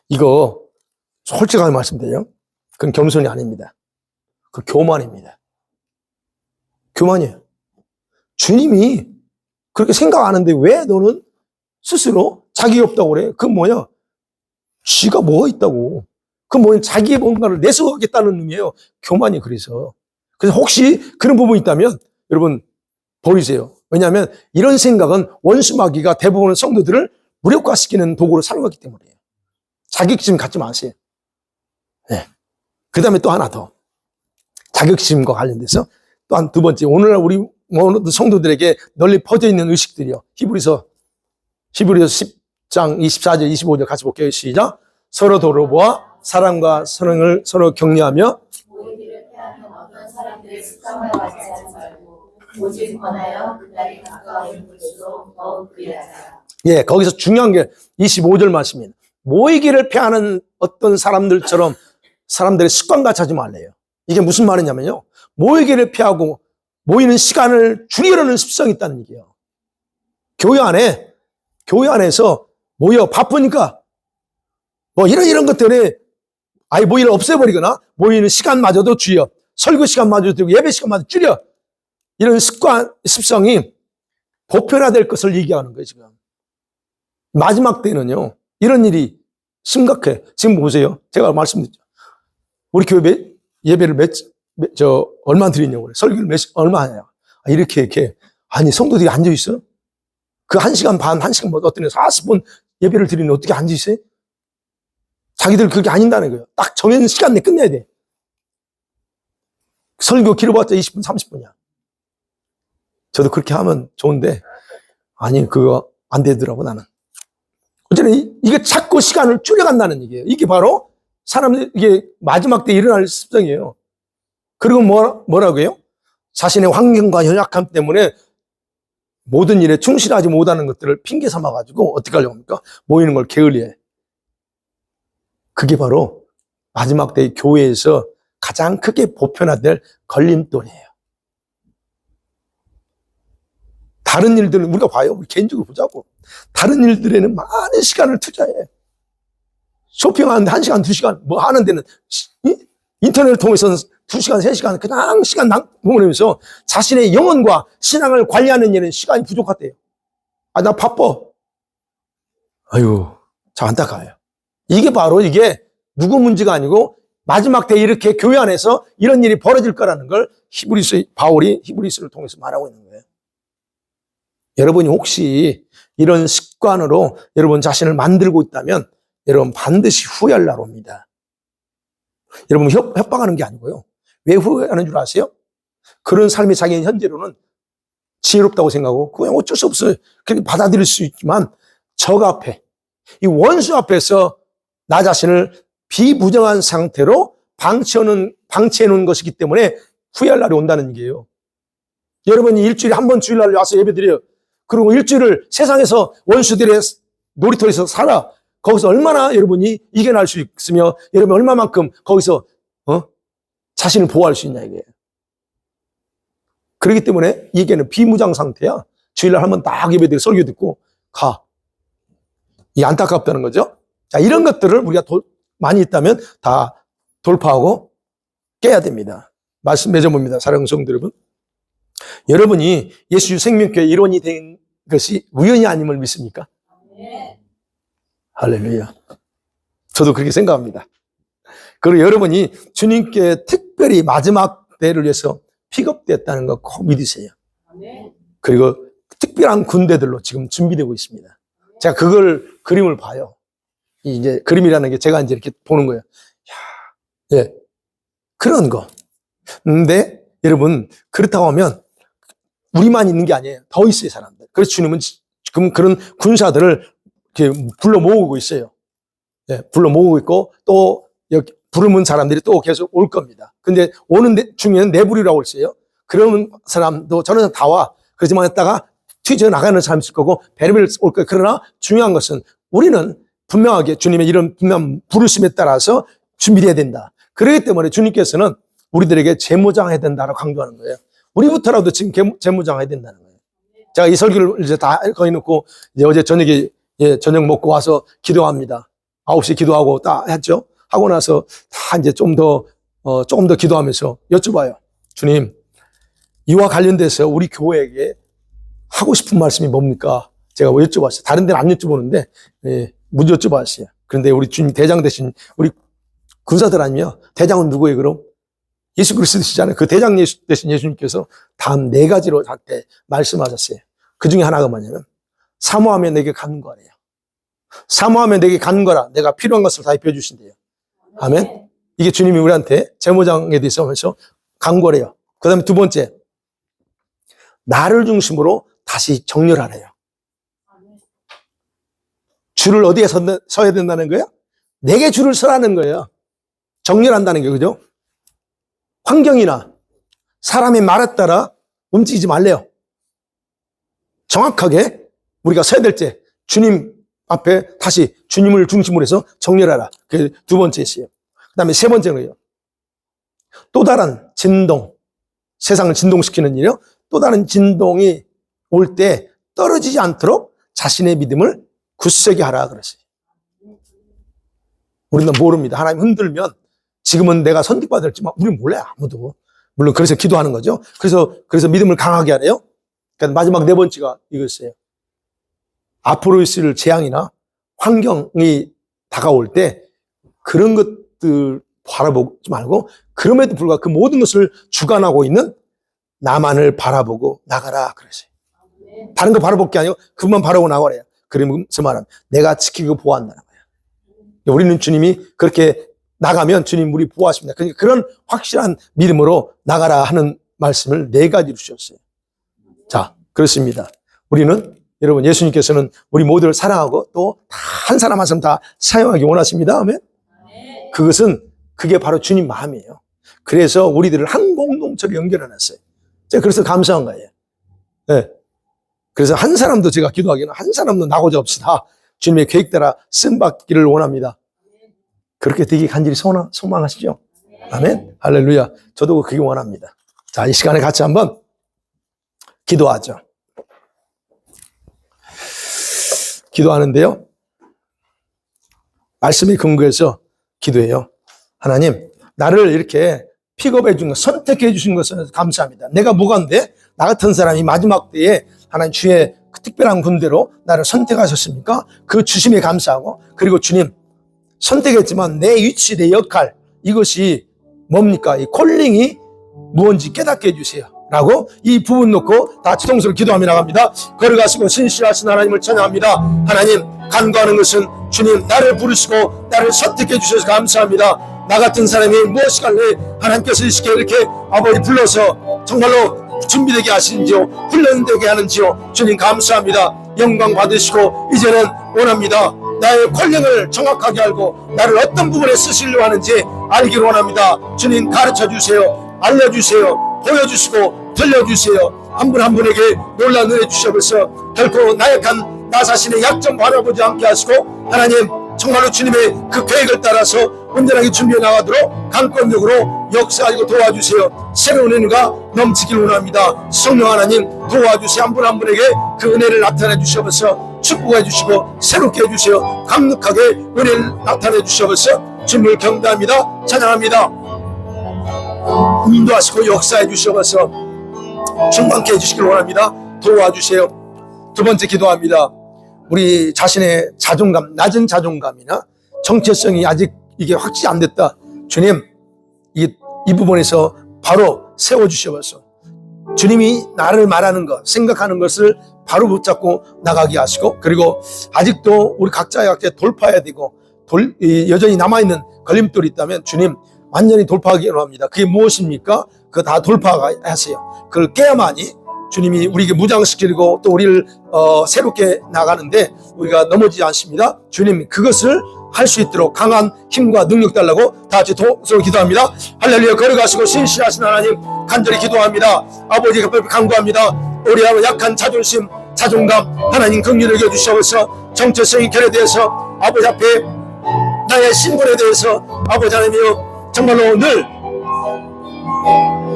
이거 솔직하게 말씀드려요. 그건 겸손이 아닙니다. 그 교만입니다. 교만이에요. 주님이 그렇게 생각 안 하는데 왜 너는 스스로 자격이 없다고 그래? 그건 뭐야? 쥐가 뭐가 있다고. 그건 뭐냐? 자기의 뭔가를 내세우겠다는 의미예요. 교만이 그래서. 그래서 혹시 그런 부분이 있다면 여러분 버리세요. 왜냐하면 이런 생각은 원수마귀가 대부분의 성도들을 무력화시키는 도구로 사용하기 때문이에요. 자격지심 갖지 마세요. 네. 그 다음에 또 하나 더. 자격지심과 관련돼서 또 한 두 번째. 오늘날 우리 성도들에게 널리 퍼져 있는 의식들이요. 히브리서 10장 24절 25절 같이 볼게요. 시작. 서로 돌아보아 사랑과 사랑을 서로 격려하며 모이기를 패하는 어떤 사람들의 습관과 같지 하지 말고 오직 권하여 그날이 가까이 볼수록 더욱 그리하자. 예, 거기서 중요한 게 25절 말씀입니다. 모이기를 패하는 어떤 사람들처럼 사람들의 습관같이 하지 말래요. 이게 무슨 말이냐면요. 모이기를 피하고 모이는 시간을 줄이려는 습성이 있다는 얘기예요. 교회 안에서 모여 바쁘니까 뭐 이런 것 때문에 아예 모이를 없애버리거나 모이는 시간마저도 줄여. 설교 시간마저도 줄이고 예배 시간마저 줄여. 이런 습성이 보편화될 것을 얘기하는 거예요, 지금. 마지막 때는요, 이런 일이 심각해. 지금 보세요. 제가 말씀드렸죠. 우리 교회 예배를 얼마 드리냐고 그래. 설교를 얼마 하냐. 이렇게. 아니, 성도들이 앉아있어? 그 1시간 반, 1시간 뭐, 어떤 40분 예배를 드리는데 어떻게 앉아있어요? 자기들 그게 아닌다는 거예요. 딱 정해진 시간 내에 끝내야 돼. 설교 길어봤자 20분, 30분이야. 저도 그렇게 하면 좋은데, 아니, 그거 안 되더라고, 나는. 어쨌든, 이게 자꾸 시간을 줄여간다는 얘기예요. 이게 바로 사람들, 이게 마지막 때 일어날 습성이에요. 그리고 뭐라고요? 자신의 환경과 연약함 때문에 모든 일에 충실하지 못하는 것들을 핑계 삼아가지고 어떻게 하려고 합니까? 모이는 걸 게을리해. 그게 바로 마지막 때 교회에서 가장 크게 보편화될 걸림돌이에요. 다른 일들은 우리가 봐요. 우리 개인적으로 보자고. 다른 일들에는 많은 시간을 투자해. 쇼핑하는데 1시간, 2시간 뭐 하는 데는 인터넷을 통해서는 2시간, 3시간 그냥 시간 보내면서 자신의 영혼과 신앙을 관리하는 일은 시간이 부족하대요. 아, 나 바빠. 아유, 참 안타까워요. 이게 바로 이게 누구 문제가 아니고 마지막 때 이렇게 교회 안에서 이런 일이 벌어질 거라는 걸 바울이 히브리서를 통해서 말하고 있는 거예요. 여러분이 혹시 이런 습관으로 여러분 자신을 만들고 있다면 여러분 반드시 후회할 날 옵니다. 여러분 협박하는 게 아니고요. 왜 후회하는 줄 아세요? 그런 삶이 자기는 현재로는 지혜롭다고 생각하고 그냥 어쩔 수 없어요. 그렇게 받아들일 수 있지만 적 앞에 이 원수 앞에서 나 자신을 비부정한 상태로 방치해 놓은 것이기 때문에 후회할 날이 온다는 얘기예요. 여러분이 일주일에 한 번 주일날 와서 예배드려요. 그리고 일주일을 세상에서 원수들의 놀이터에서 살아. 거기서 얼마나 여러분이 이겨낼 수 있으며 여러분 얼마만큼 거기서 자신을 보호할 수 있냐 이게. 그렇기 때문에 이게는 비무장 상태야. 주일날 한 번 딱 예배드리고 설교 듣고 가. 이 안타깝다는 거죠. 자, 이런 것들을 우리가 많이 있다면 다 돌파하고 깨야 됩니다. 말씀 맺어봅니다. 사랑하는 성도 여러분. 여러분이 예수 생명교회 일원이 된 것이 우연이 아님을 믿습니까? 네. 할렐루야. 저도 그렇게 생각합니다. 그리고 여러분이 주님께 특별히 마지막 때를 위해서 픽업됐다는 거 꼭 믿으세요. 네. 그리고 특별한 군대들로 지금 준비되고 있습니다. 제가 그림을 봐요. 이제 그림이라는 게 제가 이제 이렇게 보는 거예요. 야, 예. 그런 거. 근데 여러분, 그렇다고 하면 우리만 있는 게 아니에요. 더 있어요, 사람들. 그래서 주님은 지금 그런 군사들을 이렇게 불러 모으고 있어요. 예, 불러 모으고 있고 또 여기 부르는 사람들이 또 계속 올 겁니다. 근데 오는 중에는 내부리라고 했어요. 그런 사람도 저런 사람 다 와. 그러지만 했다가 튀져 나가는 사람이 있을 거고 베르벨 올 거예요. 그러나 중요한 것은 우리는 분명하게 주님의 이런 분명 부르심에 따라서 준비해야 된다. 그렇기 때문에 주님께서는 우리들에게 재무장해야 된다라고 강조하는 거예요. 우리부터라도 지금 재무장해야 된다는 거예요. 제가 이 설교를 이제 다 거의 놓고 이제 어제 저녁에 저녁 먹고 와서 기도합니다. 9시에 기도하고 딱 했죠. 하고 나서 다 이제 조금 더 기도하면서 여쭤봐요. 주님, 이와 관련돼서 우리 교회에게 하고 싶은 말씀이 뭡니까? 제가 여쭤봤어요. 다른 데는 안 여쭤보는데, 먼저 여쭤봤어요. 그런데 우리 주님 대장 대신 우리 군사들 아니면 대장은 누구예요, 그럼? 예수 그리스도시잖아요. 그 대장 대신 예수님께서 다음 4가지로 한테 말씀하셨어요. 그 중에 하나가 뭐냐면, 사모하면 내게 간구하래요. 사모하면 내게 간구하라. 내가 필요한 것을 다 입혀주신대요. 아멘. 이게 주님이 우리한테 재무장에 대해서 하면서 간구하래요. 그 다음에 2번째, 나를 중심으로 다시 정렬하래요. 줄을 어디에 서야 된다는 거예요? 내게 줄을 서라는 거예요. 정렬한다는 게, 그죠? 환경이나 사람의 말에 따라 움직이지 말래요. 정확하게 우리가 서야 될 때 주님 앞에 다시 주님을 중심으로 해서 정렬하라. 그게 2번째였어요. 그 다음에 3번째는요. 또 다른 진동, 세상을 진동시키는 일이요. 또 다른 진동이 올 때 떨어지지 않도록 자신의 믿음을 굳세게 하라 그랬어요. 우리는 모릅니다. 하나님 흔들면 지금은 내가 선택받을지만 우리는 몰라요. 아무도. 물론 그래서 기도하는 거죠. 그래서 믿음을 강하게 하래요. 그러니까 마지막 4번째가 이거였어요. 앞으로 있을 재앙이나 환경이 다가올 때 그런 것들 바라보지 말고 그럼에도 불구하고 그 모든 것을 주관하고 있는 나만을 바라보고 나가라 그랬어요. 다른 거 바라볼 게 아니고 그것만 바라보고 나가래요. 그러면서 말하면 내가 지키고 보호한다는 거예요. 우리는 주님이 그렇게 나가면 주님 우리 보호하십니다. 그러니까 그런 확실한 믿음으로 나가라 하는 말씀을 4가지로 주셨어요. 자, 그렇습니다. 우리는 여러분 예수님께서는 우리 모두를 사랑하고 또 한 사람 한 사람 다 사용하기 원하십니다. 아멘. 그게 바로 주님 마음이에요. 그래서 우리들을 한 공동체로 연결해놨어요. 제가 그래서 감사한 거예요. 네. 그래서 한 사람도 제가 기도하기는 한 사람도 나고자 없이다. 주님의 계획 따라 쓰임받기를 원합니다. 그렇게 되기 간절히 소망하시죠? 아멘. 할렐루야. 저도 그게 원합니다. 자, 이 시간에 같이 한번 기도하죠. 기도하는데요. 말씀에 근거해서 기도해요. 하나님, 나를 이렇게 픽업해 준 것, 선택해 주신 것을 감사합니다. 내가 뭐가인데 나 같은 사람이 마지막 때에 하나님 주의 그 특별한 군대로 나를 선택하셨습니까? 그 주심에 감사하고, 그리고 주님 선택했지만 내 위치, 내 역할, 이것이 뭡니까? 이 콜링이 무언지 깨닫게 해주세요. 라고 이 부분 놓고 다 지성소를 기도하며 나갑니다. 걸어가시고 신실하신 하나님을 찬양합니다. 하나님, 간구하는 것은 주님 나를 부르시고 나를 선택해 주셔서 감사합니다. 나 같은 사람이 무엇이 갈래 하나님께서 이렇게 아버지 불러서 정말로 준비되게 하시는지요, 훈련되게 하는지요. 주님 감사합니다. 영광 받으시고 이제는 원합니다. 나의 콜링을 정확하게 알고 나를 어떤 부분에 쓰시려고 하는지 알기를 원합니다. 주님 가르쳐 주세요. 알려주세요. 보여주시고 들려주세요. 한 분 한 분에게 놀라운 은혜 주셔서 결코 나약한 나 자신의 약점 바라보지 않게 하시고, 하나님 정말로 주님의 그 계획을 따라서 온전하게 준비해 나가도록 강권적으로 역사하고 도와주세요. 새로운 은혜가 넘치길 원합니다. 성령 하나님 도와주세요. 한 분 한 분에게 그 은혜를 나타내 주셔서 축복해 주시고 새롭게 해주세요. 강력하게 은혜를 나타내 주셔서 주님을 경배합니다. 찬양합니다. 인도하시고 역사해 주셔서 충만케 해주시길 원합니다. 도와주세요. 2번째 기도합니다. 우리 자신의 자존감, 낮은 자존감이나 정체성이 아직 이게 확실히 안 됐다. 주님, 이 부분에서 바로 세워주셔서 주님이 나를 말하는 것, 생각하는 것을 바로 붙잡고 나가게 하시고, 그리고 아직도 우리 각자의 돌파해야 되고 여전히 남아있는 걸림돌이 있다면 주님 완전히 돌파하기 원합니다. 그게 무엇입니까? 그거 다 돌파하세요. 그걸 깨야만이 주님이 우리에게 무장시키고 또 우리를 새롭게 나가는데 우리가 넘어지지 않습니다. 주님 그것을 할 수 있도록 강한 힘과 능력 달라고 다 같이 서로 기도합니다. 할렐루야. 걸어가시고 신실하신 하나님 간절히 기도합니다. 아버지가 간구합니다. 우리 약한 자존심 자존감 하나님 긍휼히 여겨주시옵소서. 정체성이 결여되어서 아버지 앞에 나의 신분에 대해서 아버지 하나님이여 정말로 늘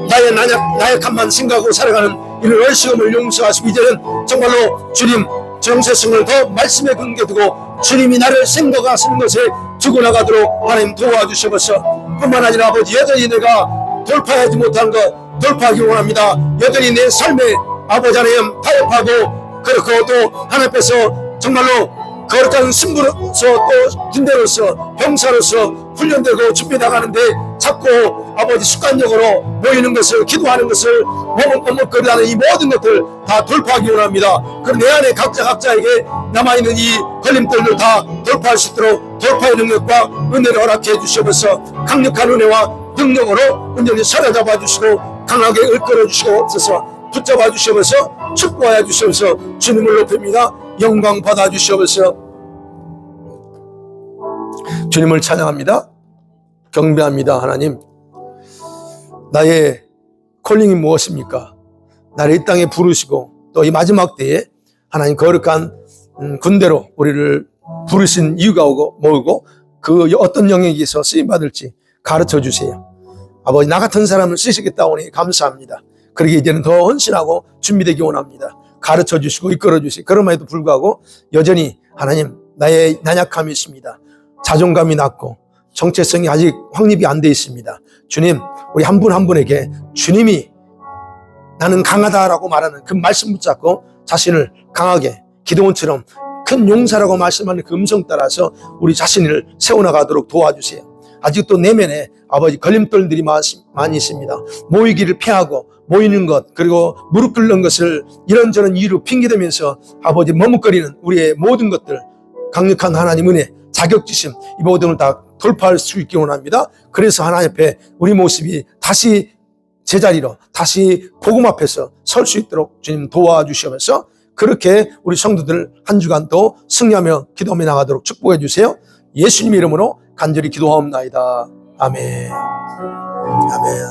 나의 나약함만 생각하고 살아가는 이런 어리석음을 용서하시고 이제는 정말로 주님 정체성을 더 말씀에 근거두고 주님이 나를 생각하시는 것에 두고 나가도록 하나님 도와주시옵소서. 뿐만 아니라 아버지 여전히 내가 돌파하지 못한 것 돌파하기 원합니다. 여전히 내 삶에 아버지 하나님 타협하고 그렇고 또 하나님 앞에서 정말로 거룩한 신부로서 또 군대로서 병사로서 훈련되고 준비나가는데 자꾸 아버지 습관적으로 모이는 것을 기도하는 것을 머뭇거리는 이 모든 것들 다 돌파하기 원합니다. 그럼 내 안에 각자에게 남아있는 이 걸림돌을 다 돌파할 수 있도록 돌파의 능력과 은혜를 허락해 주시옵소서. 강력한 은혜와 능력으로 온전히 사로잡아 주시고 강하게 이끌어 주시옵소서. 붙잡아 주시옵소서. 축복하여 주시옵소서. 주님을 높입니다. 영광 받아 주시옵소서. 주님을 찬양합니다. 경배합니다. 하나님 나의 콜링이 무엇입니까? 나를 이 땅에 부르시고 또 이 마지막 때에 하나님 거룩한 군대로 우리를 부르신 이유가 뭐고 그 어떤 영역에서 쓰임받을지 가르쳐 주세요. 아버지 나 같은 사람을 쓰시겠다 오니 감사합니다. 그러기 이제는 더 헌신하고 준비되기 원합니다. 가르쳐 주시고 이끌어 주시고 그럼에도 불구하고 여전히 하나님 나의 난약함이 있습니다. 자존감이 낮고 정체성이 아직 확립이 안 돼 있습니다. 주님 우리 한 분 한 분에게 주님이 나는 강하다라고 말하는 그 말씀 붙잡고 자신을 강하게 기도원처럼 큰 용사라고 말씀하는 그 음성 따라서 우리 자신을 세워나가도록 도와주세요. 아직도 내면에 아버지 걸림돌들이 많이 있습니다. 모이기를 피하고 모이는 것 그리고 무릎 꿇는 것을 이런저런 이유로 핑계대면서 아버지 머뭇거리는 우리의 모든 것들 강력한 하나님 은혜 자격지심 이 모든 걸 다 돌파할 수 있기 원합니다. 그래서 하나님 앞에 우리 모습이 다시 제자리로 다시 복음 앞에서 설 수 있도록 주님 도와주시면서 그렇게 우리 성도들 한 주간 또 승리하며 기도하며 나가도록 축복해 주세요. 예수님의 이름으로 간절히 기도하옵나이다. 아멘. 아멘.